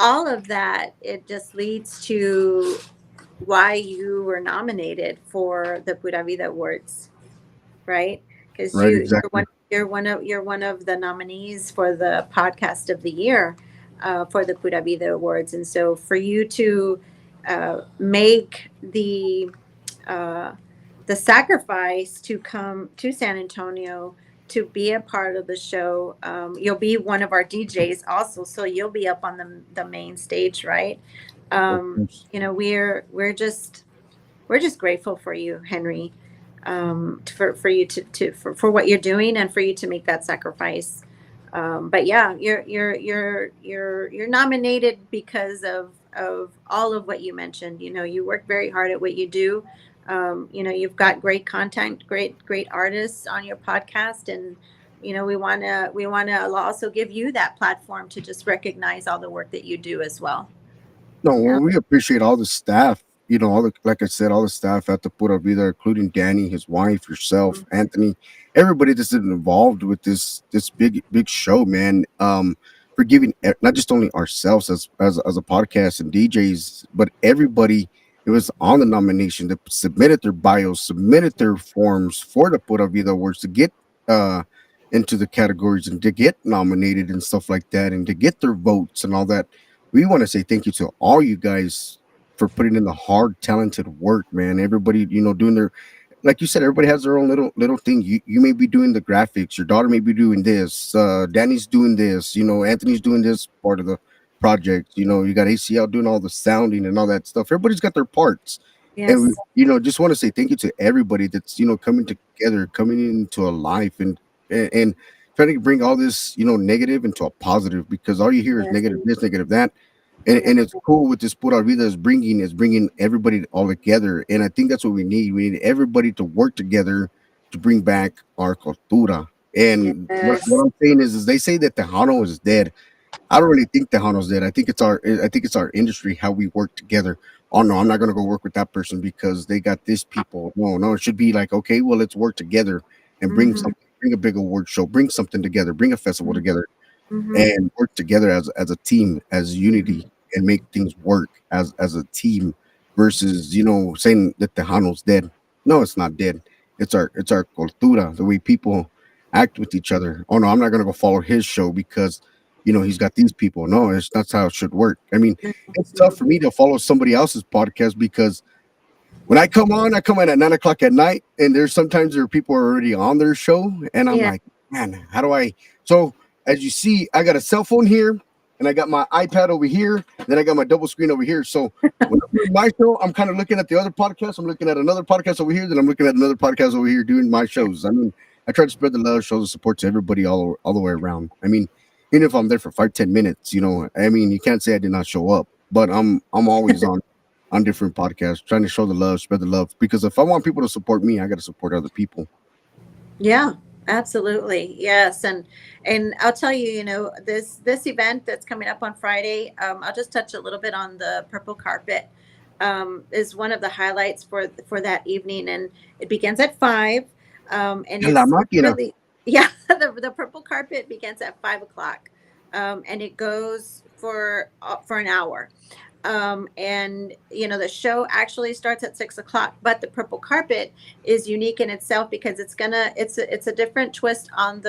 All of that, it just leads to why you were nominated for the Pura Vida Awards, right? Because Right, exactly. you're one of the nominees for the podcast of the year, for the Pura Vida Awards, and so for you to make uh, the sacrifice to come to San Antonio to be a part of the show, you'll be one of our DJs also, so you'll be up on the main stage, right? Of course. We're just grateful for you, Henry, for you for what you're doing and for you to make that sacrifice. But yeah, you're nominated because of all of what you mentioned. You work very hard at what you do. You've got great content, great artists on your podcast, and we wanna also give you that platform to just recognize all the work that you do as well. No, Yeah. well, we appreciate all the staff. All the like I said, all the staff at the Pura Vida, including Danny, his wife, yourself, Mhm. Anthony, everybody that's been involved with this big show, man. For giving not just only ourselves as a podcast and DJs, but everybody who was on the nomination that submitted their bios, submitted their forms for the Pura Vida Awards to get uh into the categories and to get nominated and stuff like that, and to get their votes and all that. We want to say thank you to all you guys for putting in the hard, talented work, man. Everybody, doing their, like you said, everybody has their own little thing. You may be doing the graphics, your daughter may be doing this, Danny's doing this, Anthony's doing this part of the project. You got ACL doing all the sounding and all that stuff. Everybody's got their parts. And we, Yes. just want to say thank you to everybody that's coming together, coming into a life, and trying to bring all this negative into a positive, because all you hear is Yes. negative this, negative that. And Yes. it's cool with this Pura Vida is bringing everybody all together, and I think that's what we need. We need everybody to work together to bring back our cultura. And what Yes. I'm saying is they say that Tejano is dead. I don't really think Tejano's dead. I think it's our industry, how we work together. Oh no, I'm not gonna go work with that person because they got this people. No, it should be like, okay, well, let's work together and Mm-hmm. bring a big award show, bring something together, bring a festival together, Mm-hmm. and work together as a team, as unity, and make things work as a team, versus saying that Tejano's dead. No, it's not dead. It's our cultura, the way people act with each other. Oh no, I'm not gonna go follow his show because he's got these people. No, it's that's how it should work. I mean, it's tough for me to follow somebody else's podcast because when I come on at 9 o'clock at night, and there are people already on their show, and I'm Yeah. like, man, how do I? So as you see, I got a cell phone here, and I got my iPad over here, then I got my double screen over here. So when I'm doing my show, I'm kind of looking at the other podcast. I'm looking at another podcast over here, then I'm looking at another podcast over here doing my shows. I mean, I try to spread the love, show the support to everybody all the way around. I mean, even if I'm there for 5-10 minutes, I mean, you can't say I did not show up, but I'm always on different podcasts, trying to show the love, spread the love. Because if I want people to support me, I got to support other people. Yeah, absolutely. Yes. And I'll tell you, this event that's coming up on Friday, I'll just touch a little bit on the purple carpet. Is one of the highlights for that evening, and it begins at 5. And La it's máquina. really, yeah, the purple carpet begins at 5 o'clock. And it goes for an hour. And the show actually starts at 6 o'clock, but the purple carpet is unique in itself because it's a different twist on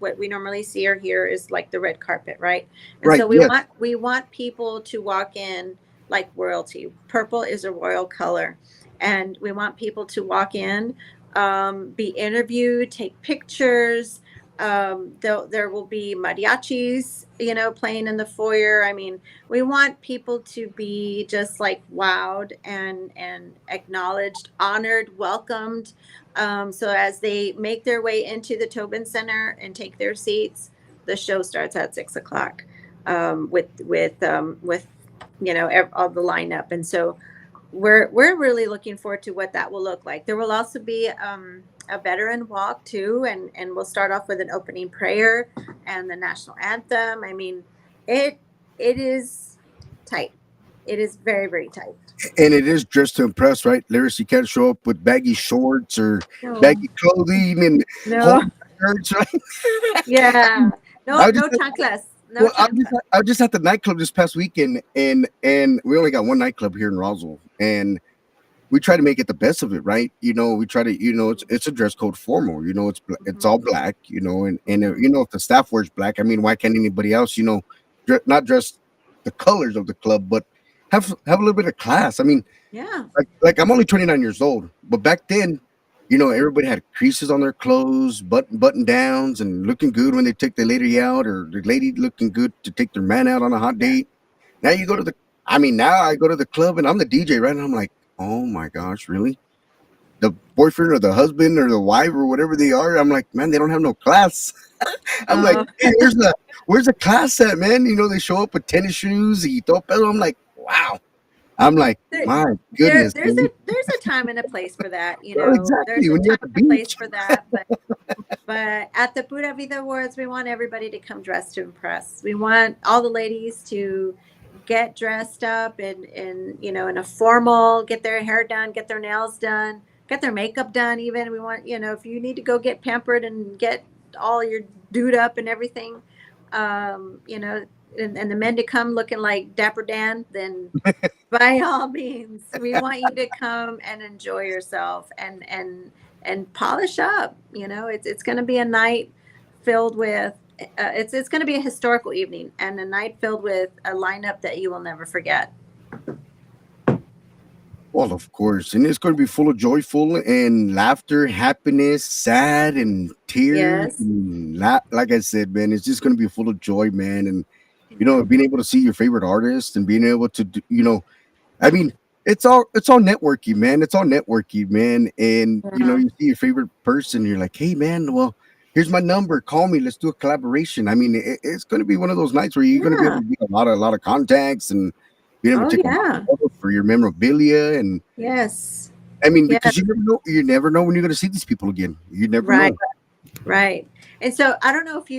what we normally see or hear is like the red carpet, right? And Right. so Yes. we want people to walk in like royalty. Purple is a royal color, and we want people to walk in, be interviewed, take pictures. There will be mariachis, playing in the foyer. I mean, we want people to be just like wowed and acknowledged, honored, welcomed. So as they make their way into the Tobin Center and take their seats, the show starts at 6 o'clock, with all the lineup. And so we're really looking forward to what that will look like. There will also be a veteran walk too, and we'll start off with an opening prayer and the national anthem. I mean, it is tight. It is very, very tight. And it is dressed to impress, right? Lyris, you can't show up with baggy shorts or No, baggy clothing and no, shirts, right? yeah, no, I no just chanclas, no well, chanclas. I was just at the nightclub this past weekend, and we only got one nightclub here in Roswell, and we try to make it the best of it, right? We try to, it's a dress code formal. It's all black, and if the staff wears black, I mean, why can't anybody else, not dress the colors of the club, but have a little bit of class. I mean, Yeah, like I'm only 29 years old, but back then, everybody had creases on their clothes, button downs, and looking good when they take the lady out, or the lady looking good to take their man out on a hot date. Now you go to now I go to the club and I'm the DJ, right? And I'm like, oh my gosh, really? The boyfriend or the husband or the wife or whatever they are, I'm like, man, they don't have no class. I'm like, uh, hey, where's the class at, man? They show up with tennis shoes, y todo pedo. I'm like, wow. I'm like, there, my goodness, there's man. a time and a place for that. Well, exactly. There's a When you're time at the and a place beach. for that. But at the Pura Vida Awards, we want everybody to come dressed to impress. We want all the ladies to get dressed up in a formal, get their hair done, get their nails done, get their makeup done. Even we want, if you need to go get pampered and get all your dude up and everything, um, you know, and the men to come looking like Dapper Dan, then by all means, we want you to come and enjoy yourself and polish up. It's going to be a night filled with it's going to be a historical evening and a night filled with a lineup that you will never forget. Well, of course. And it's going to be full of joyful and laughter, happiness, sad and tears. Yes. And like I said, man, it's just going to be full of joy, man. And, being able to see your favorite artist and being able to, I mean, it's all networking, man. It's all networking, man. And, Yeah. you see your favorite person, you're like, hey, man, well, here's my number. Call me. Let's do a collaboration. I mean, it's going to be one of those nights where you're going to be able Yeah. to get a lot of contacts and being able Oh to take a lot yeah. of photos for your memorabilia. And Yes. I mean, Yes. because you never know when you're going to see these people again. You never Right. know. Right. And so I don't know if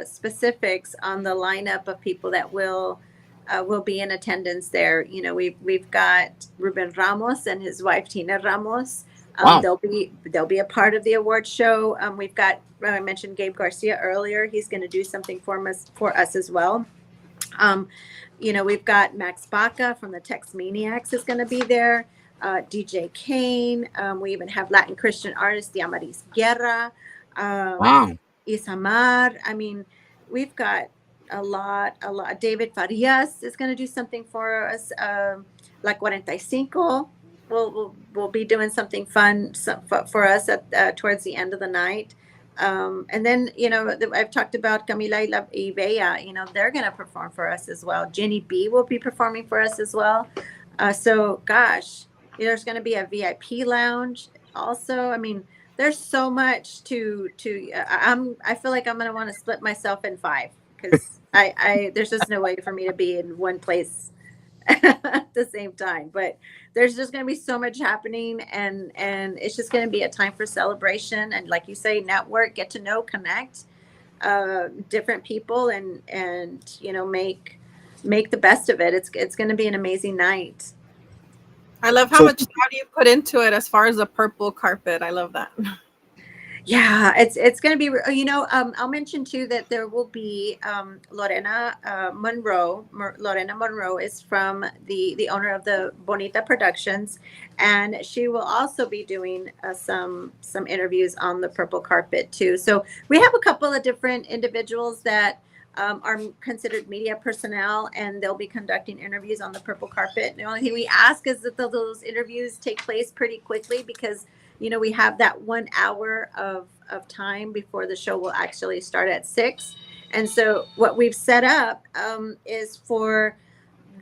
specifics on the lineup of people that will be in attendance there. We've got Ruben Ramos and his wife Tina Ramos. Wow. They'll be a part of the award show. We've got I mentioned Gabe Garcia earlier. He's going to do something for us as well. We've got Max Baca from the Tex Maniacs is going to be there. DJ Kane. We even have Latin Christian artist Diamaris Guerra. Wow. Isamar. I mean, we've got a lot. David Farias is going to do something for us. La 45 will be doing something fun for us towards the end of the night. And then, I've talked about Camila y Bella, they're going to perform for us as well. Jenny B will be performing for us as well. So gosh, there's going to be a VIP lounge also. I mean, there's so much I feel like I'm going to want to split myself in 5 because there's just no way for me to be in one place at the same time. But there's just going to be so much happening, and it's just going to be a time for celebration. And like you say, network, get to know, connect different people, and make the best of it. It's going to be an amazing night. I love how much thought you put into it as far as the purple carpet. I love that. Yeah, it's going to be, I'll mention too that there will be Lorena Monroe is from the owner of the Bonita Productions, and she will also be doing some interviews on the purple carpet too. So we have a couple of different individuals that are considered media personnel, and they'll be conducting interviews on the purple carpet. The only thing we ask is that those interviews take place pretty quickly, because we have that 1 hour of time before the show will actually start at 6. And so what we've set up is for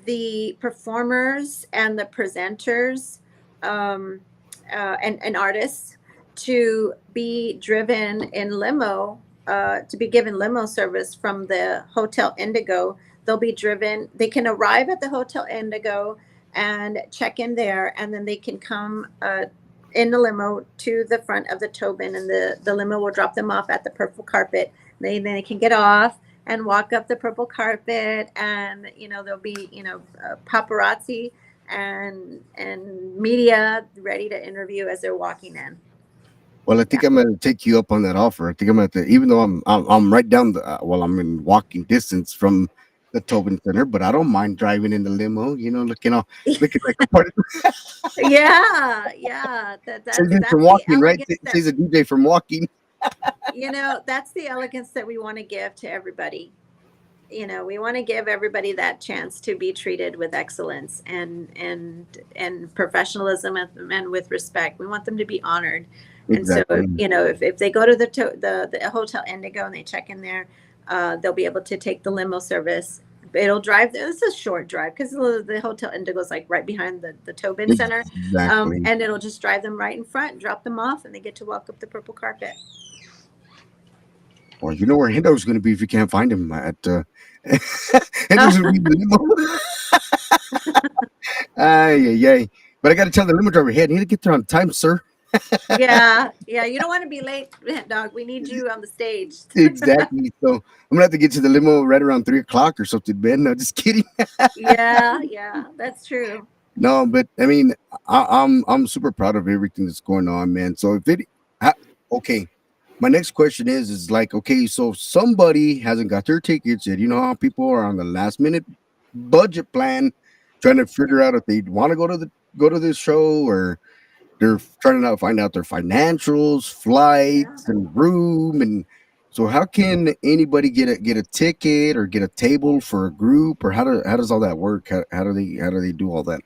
the performers and the presenters, um, and artists to be driven in limo, to be given limo service from the Hotel Indigo. They'll be driven, they can arrive at the Hotel Indigo and check in there, and then they can come in the limo to the front of the Tobin, and the limo will drop them off at the purple carpet. Then they can get off and walk up the purple carpet, and there'll be paparazzi and media ready to interview as they're walking in. Well, I think I'm gonna take you up on that offer. I think I'm gonna, even though I'm right down the I'm in walking distance from the Tobin Center, but I don't mind driving in the limo. Looking like a part of Yeah, that's Says from the walking, right? elegance that Says a DJ from walking. that's the elegance that we want to give to everybody. We want to give everybody that chance to be treated with excellence and professionalism, and with respect. We want them to be honored. And so, Exactly. if they go to the Hotel Indigo and they check in there, they'll be able to take the limo service. It'll drive. It's a short drive, because the Hotel Indigo is like right behind the Tobin Center, Exactly. and it'll just drive them right in front, drop them off, and they get to walk up the purple carpet. Well, you know where Hendo's going to be if you can't find him at. Hendo's going to be in the limo. Ay, ay, ay. But I got to tell the limo driver, hey, I need to get there on time, sir. Yeah, you don't want to be late, dog. We need you on the stage. Exactly. So I'm gonna have to get to the limo right around 3 o'clock or something, man. No, just kidding. Yeah, that's true. No, but I mean, I'm super proud of everything that's going on, man. So okay, my next question is like, okay, so if somebody hasn't got their tickets yet, you know how people are on the last minute budget plan, trying to figure out if they want to go to this show, or they're trying to find out their financials, flights, and room. And so, how can anybody get a ticket or get a table for a group, or how does all that work? How do they do all that?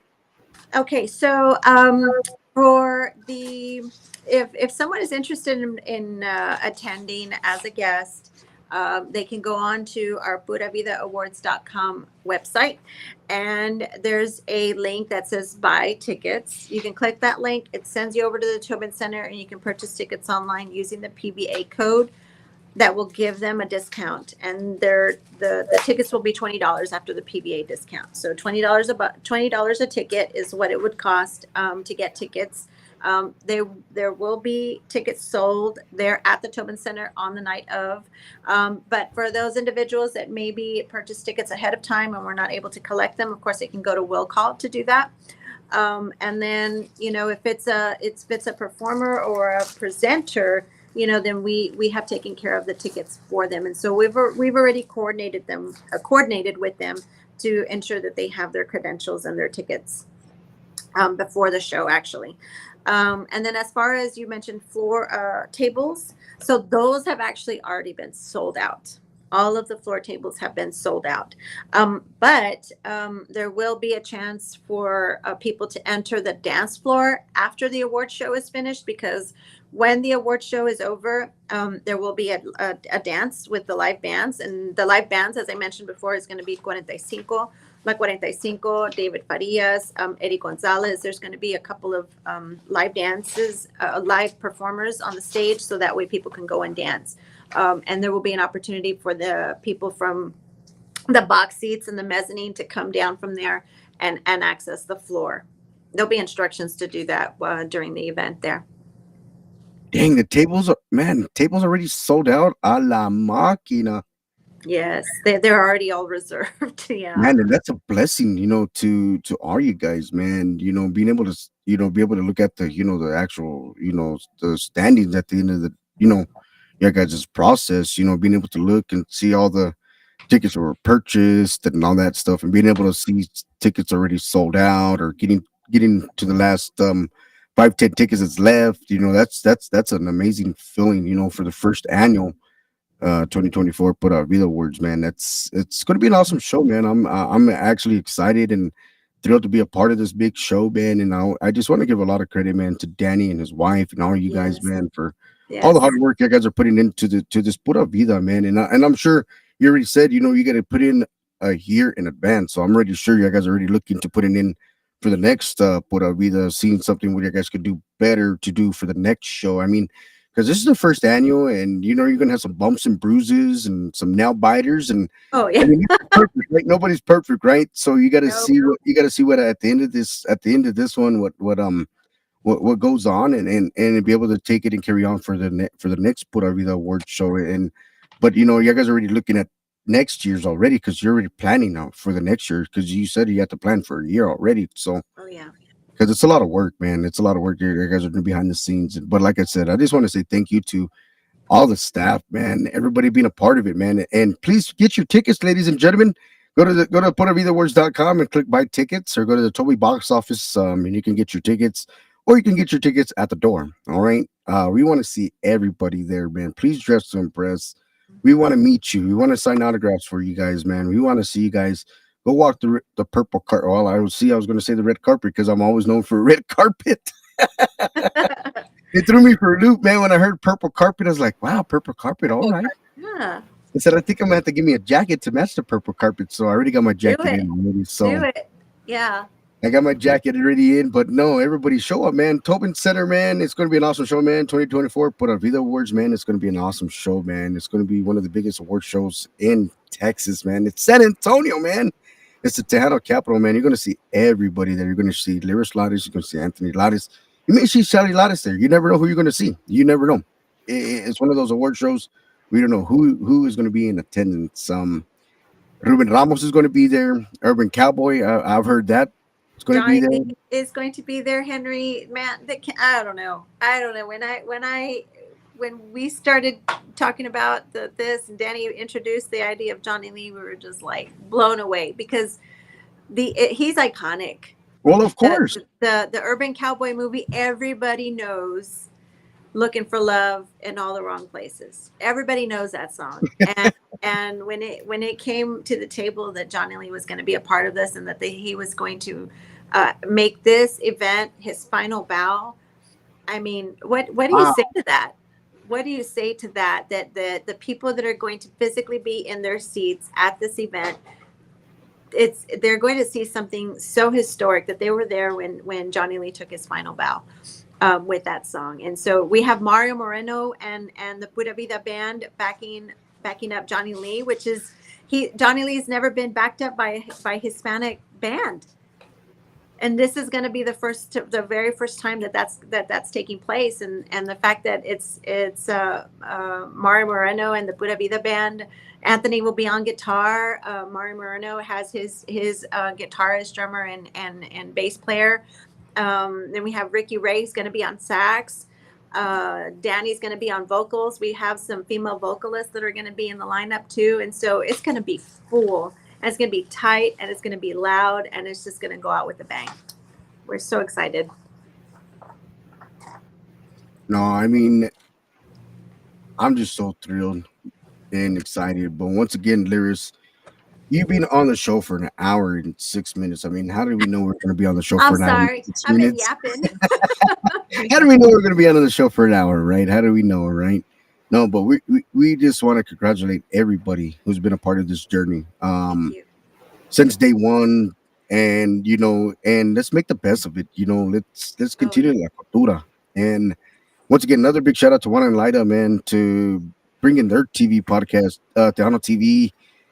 Okay, so for the if someone is interested in attending as a guest, they can go on to our puravidaawards.com website, and there's a link that says buy tickets. You can click that link. It sends you over to the Tobin Center, and you can purchase tickets online using the PBA code that will give them a discount, and the tickets will be $20 after the PBA discount. So $20 a ticket is what it would cost to get tickets. There will be tickets sold there at the Tobin Center on the night of, but for those individuals that maybe purchase tickets ahead of time and we're not able to collect them, of course they can go to Will Call to do that. And then if it's a performer or a presenter, then we have taken care of the tickets for them, and so we've already coordinated with them to ensure that they have their credentials and their tickets before the show, actually. And then, as far as you mentioned, floor tables, so those have actually already been sold out. All of the floor tables have been sold out, but there will be a chance for people to enter the dance floor after the award show is finished, because when the award show is over, there will be a dance with the live bands. And the live bands, as I mentioned before, is going to be 45, La 45, David Farias, Eddie Gonzalez. There's going to be a couple of live dances, live performers on the stage, so that way people can go and dance. And there will be an opportunity for the people from the box seats and the mezzanine to come down from there and access the floor. There'll be instructions to do that during the event there. Dang, the tables already sold out. A la máquina. Yes, they're already all reserved. Yeah. Man, and that's a blessing, to all you guys, man. Being able to, be able to look at the, the actual, the standings at the end of you know, your guys' process, being able to look and see all the tickets that were purchased and all that stuff, and being able to see tickets already sold out or getting to the last 5, 10 tickets that's left. That's an amazing feeling, for the first annual 2024 put out Vida Awards, man. It's going to be an awesome show, man. I'm actually excited and thrilled to be a part of this big show, man. And I just want to give a lot of credit, man, to Danny and his wife and all you guys, Yes. man, for all the hard Yes. work you guys are putting into the to this Pura Vida, man. And I'm sure you already said, you got to put in a year in advance. So I'm already sure you guys are already looking to putting in for the next Pura Vida, seeing something what you guys could do better to do for the next show. I mean, because this is the first annual, and you're gonna have some bumps and bruises and some nail biters, and Oh I yeah. mean, nobody's perfect, right? Nobody's perfect, right? So you got to Nope. see what at the end of this one, what goes on, and be able to take it and carry on for the next Pura Vida Award show. And but you guys are already looking at next year's already, because you're already planning now for the next year, because you said you had to plan for a year already. So Oh yeah. because it's a lot of work, man. It's a lot of work. You guys are doing behind the scenes. But like I said, I just want to say thank you to all the staff, man, everybody being a part of it, man. And please get your tickets, ladies and gentlemen. Go to punavidawords.com and click buy tickets, or go to the Toby box office, and you can get your tickets, or you can get your tickets at the door. All right. We want to see everybody there, man. Please dress to impress. We want to meet you. We want to sign autographs for you guys, man. We want to see you guys go walk the purple carpet. Well, I was going to say the red carpet, because I'm always known for a red carpet. It threw me for a loop, man. When I heard purple carpet, I was like, wow, purple carpet. All right. Yeah. I said, I think I'm gonna have to give me a jacket to match the purple carpet. So I already got my Do jacket it. in already. Do So it. Yeah. I got my jacket already in. But no, everybody show up, man. Tobin Center, man. It's gonna be an awesome show, man. 2024 Put on Vida Awards, man. It's gonna be an awesome show, man. It's gonna be one of the biggest award shows in Texas, man. It's San Antonio, man. It's the Tejano capital, man. You're gonna see everybody there. You're gonna see Lyris Alres. You're gonna see Anthony Lattes. You may see Shelly Lattes there. You never know who you're gonna see. You never know. It's one of those award shows. We don't know who is going to be in attendance. Ruben Ramos is going to be there. Urban Cowboy, I've heard that it's going to be Johnny there. Lee is going to be there. Henry, man, I don't know. I don't know. When we started talking about this, and Danny introduced the idea of Johnny Lee, we were just like blown away, because he's iconic. Well, of course. The Urban Cowboy movie, everybody knows "Looking for Love in All the Wrong Places." Everybody knows that song. And when it came to the table that Johnny Lee was going to be a part of this, and that he was going to make this event his final bow, I mean, what do you Wow. say to that? What do you say to that? That the people that are going to physically be in their seats at this event, they're going to see something so historic, that they were there when Johnny Lee took his final bow. With that song. And so we have Mario Moreno and the Pura Vida band backing up Johnny Lee, which is Johnny Lee's never been backed up by Hispanic band. And this is going to be the very first time that's taking place. And the fact that it's Mario Moreno and the Pura Vida band. Anthony will be on guitar. Mario Moreno has his guitarist, drummer, and bass player. Then we have Ricky Ray's going to be on sax. Danny's going to be on vocals. We have some female vocalists that are going to be in the lineup too. And so it's going to be full, and it's going to be tight, and it's going to be loud, and it's just going to go out with a bang. We're so excited. No, I mean, I'm just so thrilled and excited. But once again, Lyris, you've been on the show for an hour and 6 minutes. I mean, how did we know we're going to be on the show I'm for an hour sorry. and 6 I've been minutes? yapping. How do we know we're going to be on the show for an hour, right? How do we know, right? No, but we just want to congratulate everybody who's been a part of this journey Thank you. since day one, and and let's make the best of it. Let's continue la cultura. And once again, another big shout out to Juan and Lida, man, to bring in their TV podcast, Tejano TV,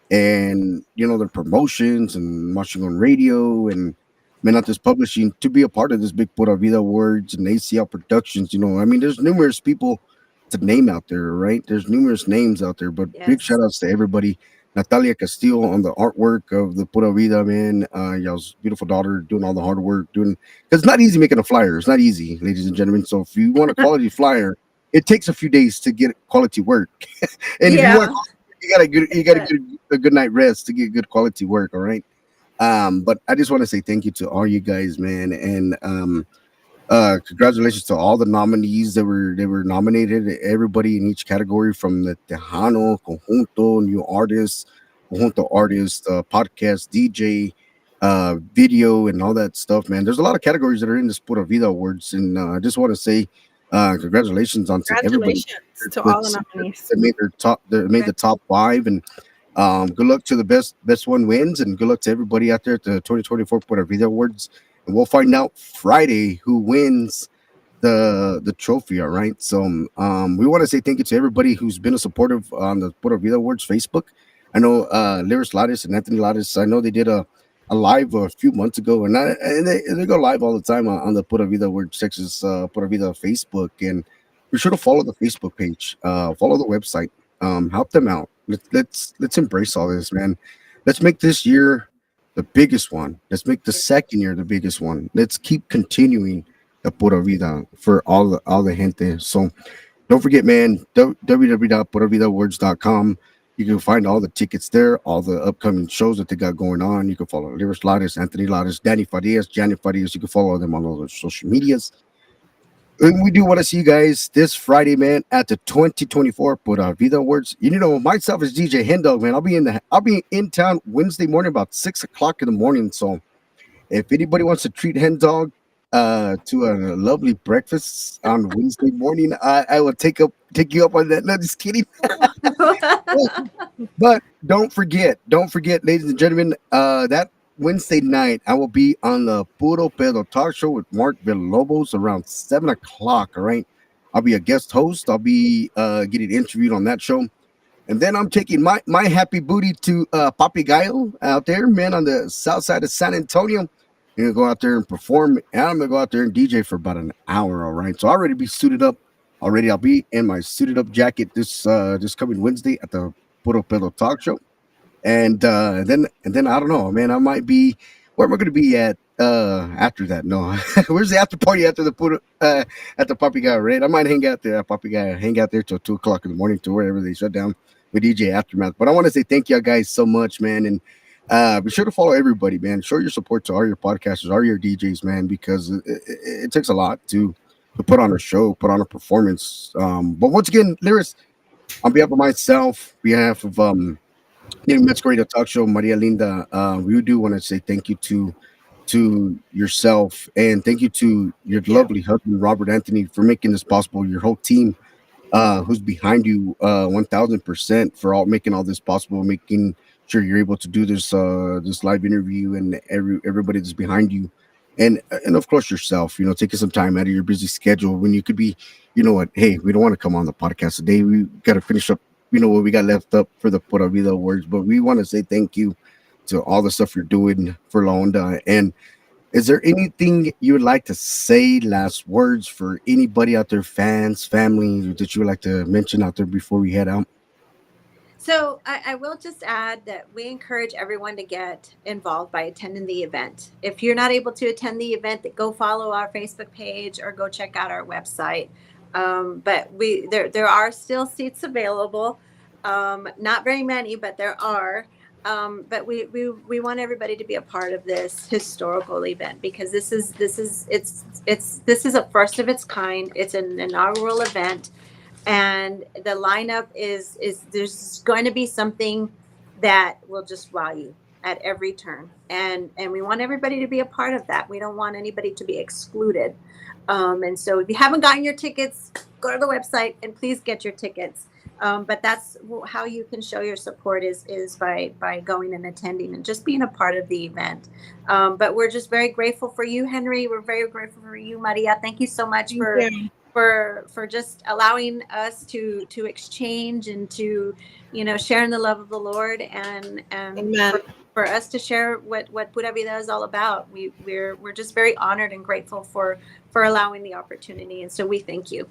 and their promotions and watching on radio and Menates Publishing to be a part of this big Pura Vida Awards and ACL Productions. I mean, there's numerous people to name out there, right? There's numerous names out there, but big Yes. shout outs to everybody. Natalia Castillo on the artwork of the Pura Vida, man. Y'all's beautiful daughter doing all the hard work, because it's not easy making a flyer. It's not easy, ladies and gentlemen. So if you want a quality flyer, it takes a few days to get quality work. And if you Yeah. want, you gotta But get a good night rest to get good quality work. All right. But I just want to say thank you to all you guys, man, and congratulations to all the nominees that were nominated. Everybody in each category, from the Tejano, Conjunto, New Artists, Conjunto Artist, Podcast, DJ, Video, and all that stuff. Man, there's a lot of categories that are in the Pura Vida Awards, and I just want to say congratulations on to everybody Congratulations to all the that's nominees. that made their top that made the top five. And good luck to the best one wins, and good luck to everybody out there at the 2024 Puerto Vida Awards. And we'll find out Friday who wins the trophy. All right. So we want to say thank you to everybody who's been a supportive on the Puerto Vida Awards Facebook. I know Lyris Alres and Anthony Lattis. I know they did a live a few months ago, and they go live all the time on the Puerto Vida Awards Texas Puerto Vida Facebook. And be sure to follow the Facebook page, follow the website, help them out. Let's embrace all this, man. Let's make this year the biggest one. Let's make the second year the biggest one. Let's keep continuing the Pura Vida for all the gente. So don't forget, man, www.puravidawords.com. You can find all the tickets there, all the upcoming shows that they got going on. You can follow Lyris Lattes, Anthony Lattes, Danny Farias, Janet Farias. You can follow them on all their social medias. And we do want to see you guys this Friday, man, at the 2024 Pura Vida Awards. You know, myself as DJ Hendog, man. I'll be in town Wednesday morning about 6 o'clock in the morning. So if anybody wants to treat Hendog to a lovely breakfast on Wednesday morning, I will take you up on that. No, just kidding. But don't forget, ladies and gentlemen, that Wednesday night I will be on the Puro Pedo Talk Show with Mark Villalobos around 7 o'clock. All right, I'll be a guest host. I'll be getting interviewed on that show, and then I'm taking my happy booty to Papi Gallo out there, man, on the south side of San Antonio. I'm gonna go out there and perform, and I'm gonna go out there and DJ for about an hour. All right, so I'll already be suited up. Already, I'll be in my suited up jacket this coming Wednesday at the Puro Pedo Talk Show. And then I don't know, man. I might be where am I going to be at after that? No, where's the after party after the at the Papi Guy, right? I might hang out there at Papi Guy, hang out there till 2 o'clock in the morning to wherever they shut down with DJ Aftermath. But I want to say thank you guys so much, man, and be sure to follow everybody, man. Show your support to all your podcasters, all your DJs, man, because it takes a lot to put on a show, put on a performance. But once again, Lyris, on behalf of myself, behalf of Mets Radio Talk Show, Maria Linda, we do want to say thank you to yourself, and thank you to your lovely husband Robert Anthony for making this possible. Your whole team, who's behind you, 1000% for all making all this possible, making sure you're able to do this live interview, and everybody that's behind you, and of course yourself. Taking some time out of your busy schedule when you could be, you know what? Hey, we don't want to come on the podcast today. We got to finish up what we got left up for the Pura Vida Awards, but we want to say thank you to all the stuff you're doing for La Onda. And is there anything you would like to say, last words for anybody out there, fans, family, that you would like to mention out there before we head out? So I will just add that we encourage everyone to get involved by attending the event. If you're not able to attend the event, go follow our Facebook page or go check out our website. But there are still seats available. Not very many, but there are. But we want everybody to be a part of this historical event, because this is a first of its kind. It's an inaugural event, and the lineup is there's going to be something that will just wow you at every turn, and we want everybody to be a part of that. We don't want anybody to be excluded. And so if you haven't gotten your tickets, go to the website and please get your tickets. But that's how you can show your support is by going and attending and just being a part of the event. But we're just very grateful for you, Henry. We're very grateful for you, Maria. Thank you so much for just allowing us to exchange and to, sharing the love of the Lord, and for us to share what Pura Vida is all about. We're just very honored and grateful for allowing the opportunity. And so we thank you.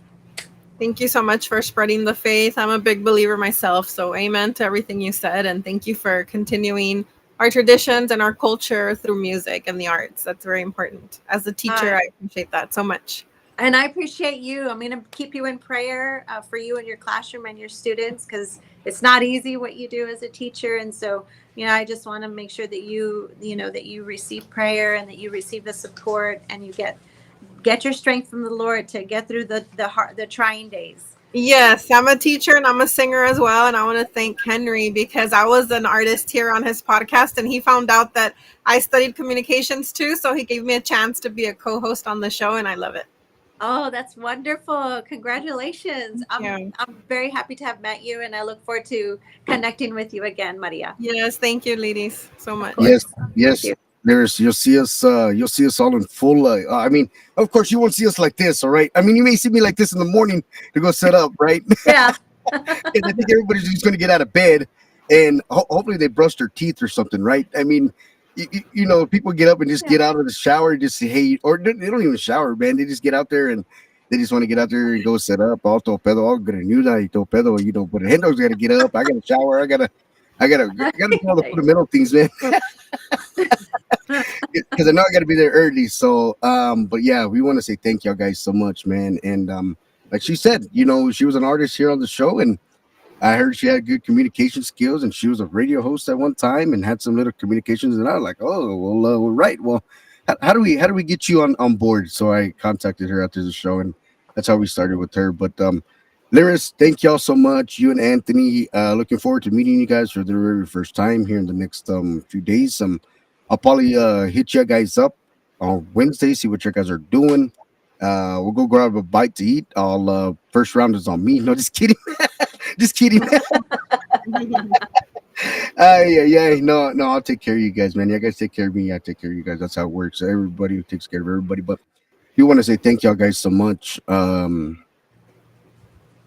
Thank you so much for spreading the faith. I'm a big believer myself, so amen to everything you said. And thank you for continuing our traditions and our culture through music and the arts. That's very important. As a teacher, I appreciate that so much. And I appreciate you. I'm going to keep you in prayer for you and your classroom and your students, because it's not easy what you do as a teacher. And so, I just want to make sure that that you receive prayer and that you receive the support, and you get your strength from the Lord to get through the trying days. Yes, I'm a teacher and I'm a singer as well. And I want to thank Henry because I was an artist here on his podcast and he found out that I studied communications too. So he gave me a chance to be a co host on the show and I love it. Oh, that's wonderful. Congratulations. Yeah. I'm very happy to have met you, and I look forward to connecting with you again, Maria. Yes, thank you, ladies, so much. Yes, Thank yes. you. There's you'll see us all in full. I mean, of course, you won't see us like this, all right? I mean, you may see me like this in the morning to go set up, right? Yeah. And I think everybody's just going to get out of bed and hopefully they brush their teeth or something, right? I mean, people get up and just get out of the shower, just say, hey, or they don't even shower, man. They just get out there and they just want to get out there and go set up. All todo pedo, all grenuda y todo pedo, but the Hendo's got to get up. I got to shower. I gotta do all the fundamental things, man. Because I know I gotta be there early. So, but yeah, we want to say thank y'all guys so much, man. And like she said, she was an artist here on the show, and I heard she had good communication skills, and she was a radio host at one time and had some little communications. And I was like, oh, well, right. Well, how do we get you on board? So I contacted her after the show, and that's how we started with her. But Lyris, thank y'all so much. You and Anthony, looking forward to meeting you guys for the very first time here in the next few days. I'll probably hit you guys up on Wednesday, see what you guys are doing. We'll go grab a bite to eat. I'll first round is on me. No, just kidding. Just kidding. Yeah. No, I'll take care of you guys, man. You guys take care of me. I take care of you guys. That's how it works. Everybody takes care of everybody. But we want to say thank y'all guys so much.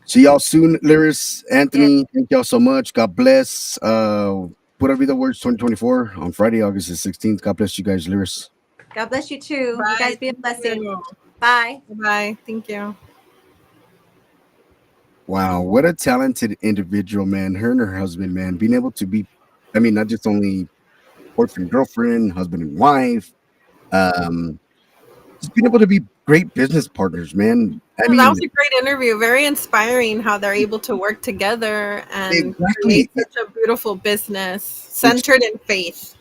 See y'all soon, Lyris, Anthony. Thank y'all so much. God bless. Put up the words 2024 on Friday, August the 16th. God bless you guys, Lyris. God bless you too. Bye. You guys be a Thank blessing. you. Bye. Bye. Thank you. Wow, what a talented individual, man. Her and her husband, man, being able to be, I mean, not just only boyfriend, girlfriend, husband and wife, um, just being able to be great business partners, man. I Well, that was mean, a great interview. Very inspiring how they're able to work together and exactly. create such a beautiful business centered in faith.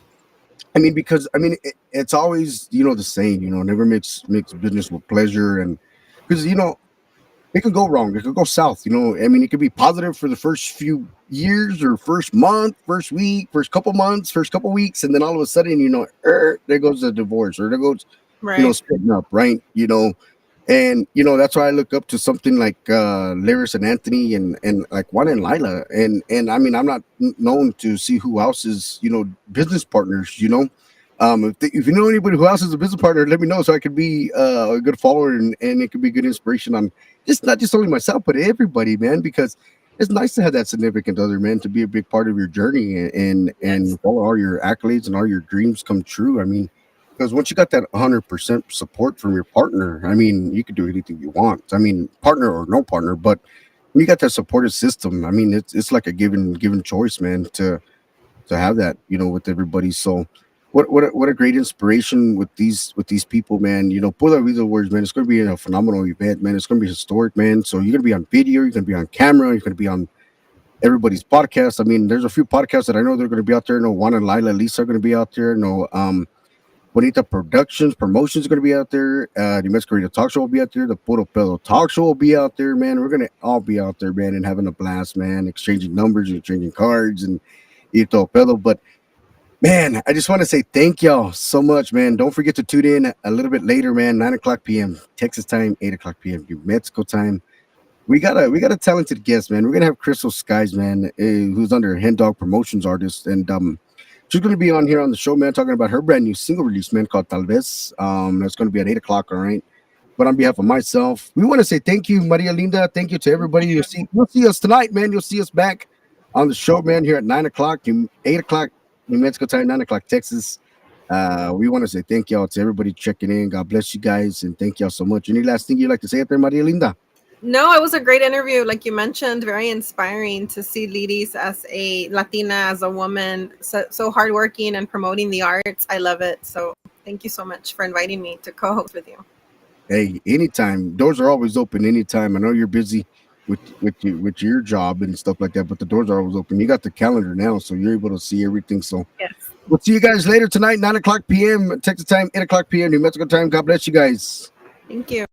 I mean, because it's always the saying, never mix business with pleasure, and because it could go wrong, it could go south. I mean, it could be positive for the first few years or first month, first week, first couple months, first couple weeks, and then all of a sudden, there goes the divorce, or there goes Right. splitting up, right? And that's why I look up to something like Lyris and Anthony and like Juan and Lila. And I mean, I'm not known to see who else is business partners. If you know anybody who else is a business partner, let me know so I could be a good follower, and it could be good inspiration on not just only myself but everybody, man. Because it's nice to have that significant other, man, to be a big part of your journey and all your accolades and all your dreams come true. I mean, because once you got that 100% support from your partner, I mean, you can do anything you want. I mean, partner or no partner, but when you got that supportive system, I mean, it's like a given choice, man, to have that, with everybody. So, what a great inspiration with these people, man. Pull out the words, man. It's going to be a phenomenal event, man. It's going to be historic, man. So you're going to be on video, you're going to be on camera, you're going to be on everybody's podcast. I mean, there's a few podcasts that I know they're going to be out there. No, Juan and Lila, Lisa are going to be out there. No, Bonita Productions, promotions are going to be out there. The Mexico Radio Talk Show will be out there. The Puro Pedo Talk Show will be out there, man. We're going to all be out there, man, and having a blast, man, exchanging numbers, exchanging cards, and todo pedo. But, man, I just want to say thank y'all so much, man. Don't forget to tune in a little bit later, man, 9 o'clock p.m. Texas time, 8 o'clock p.m. New Mexico time. We got a talented guest, man. We're going to have Crystal Skies, man, who's under Hen Dog Promotions artist, and she's going to be on here on the show, man, talking about her brand new single release, man, called Tal Vez. That's going to be at 8 o'clock, all right? But on behalf of myself, we want to say thank you, Maria Linda. Thank you to everybody. You'll see us tonight, man. You'll see us back on the show, man, here at 9 o'clock, 8 o'clock, New Mexico time, 9 o'clock, Texas. We want to say thank y'all to everybody checking in. God bless you guys, and thank y'all so much. Any last thing you'd like to say out there, Maria Linda? No, it was a great interview. Like you mentioned, very inspiring to see Lyris as a Latina, as a woman, so hardworking and promoting the arts. I love it. So thank you so much for inviting me to co-host with you. Hey, anytime. Doors are always open anytime. I know you're busy with your job and stuff like that, but the doors are always open. You got the calendar now, so you're able to see everything. So Yes. we'll see you guys later tonight, 9 o'clock p.m. Texas time, 8 o'clock p.m. New Mexico time. God bless you guys. Thank you.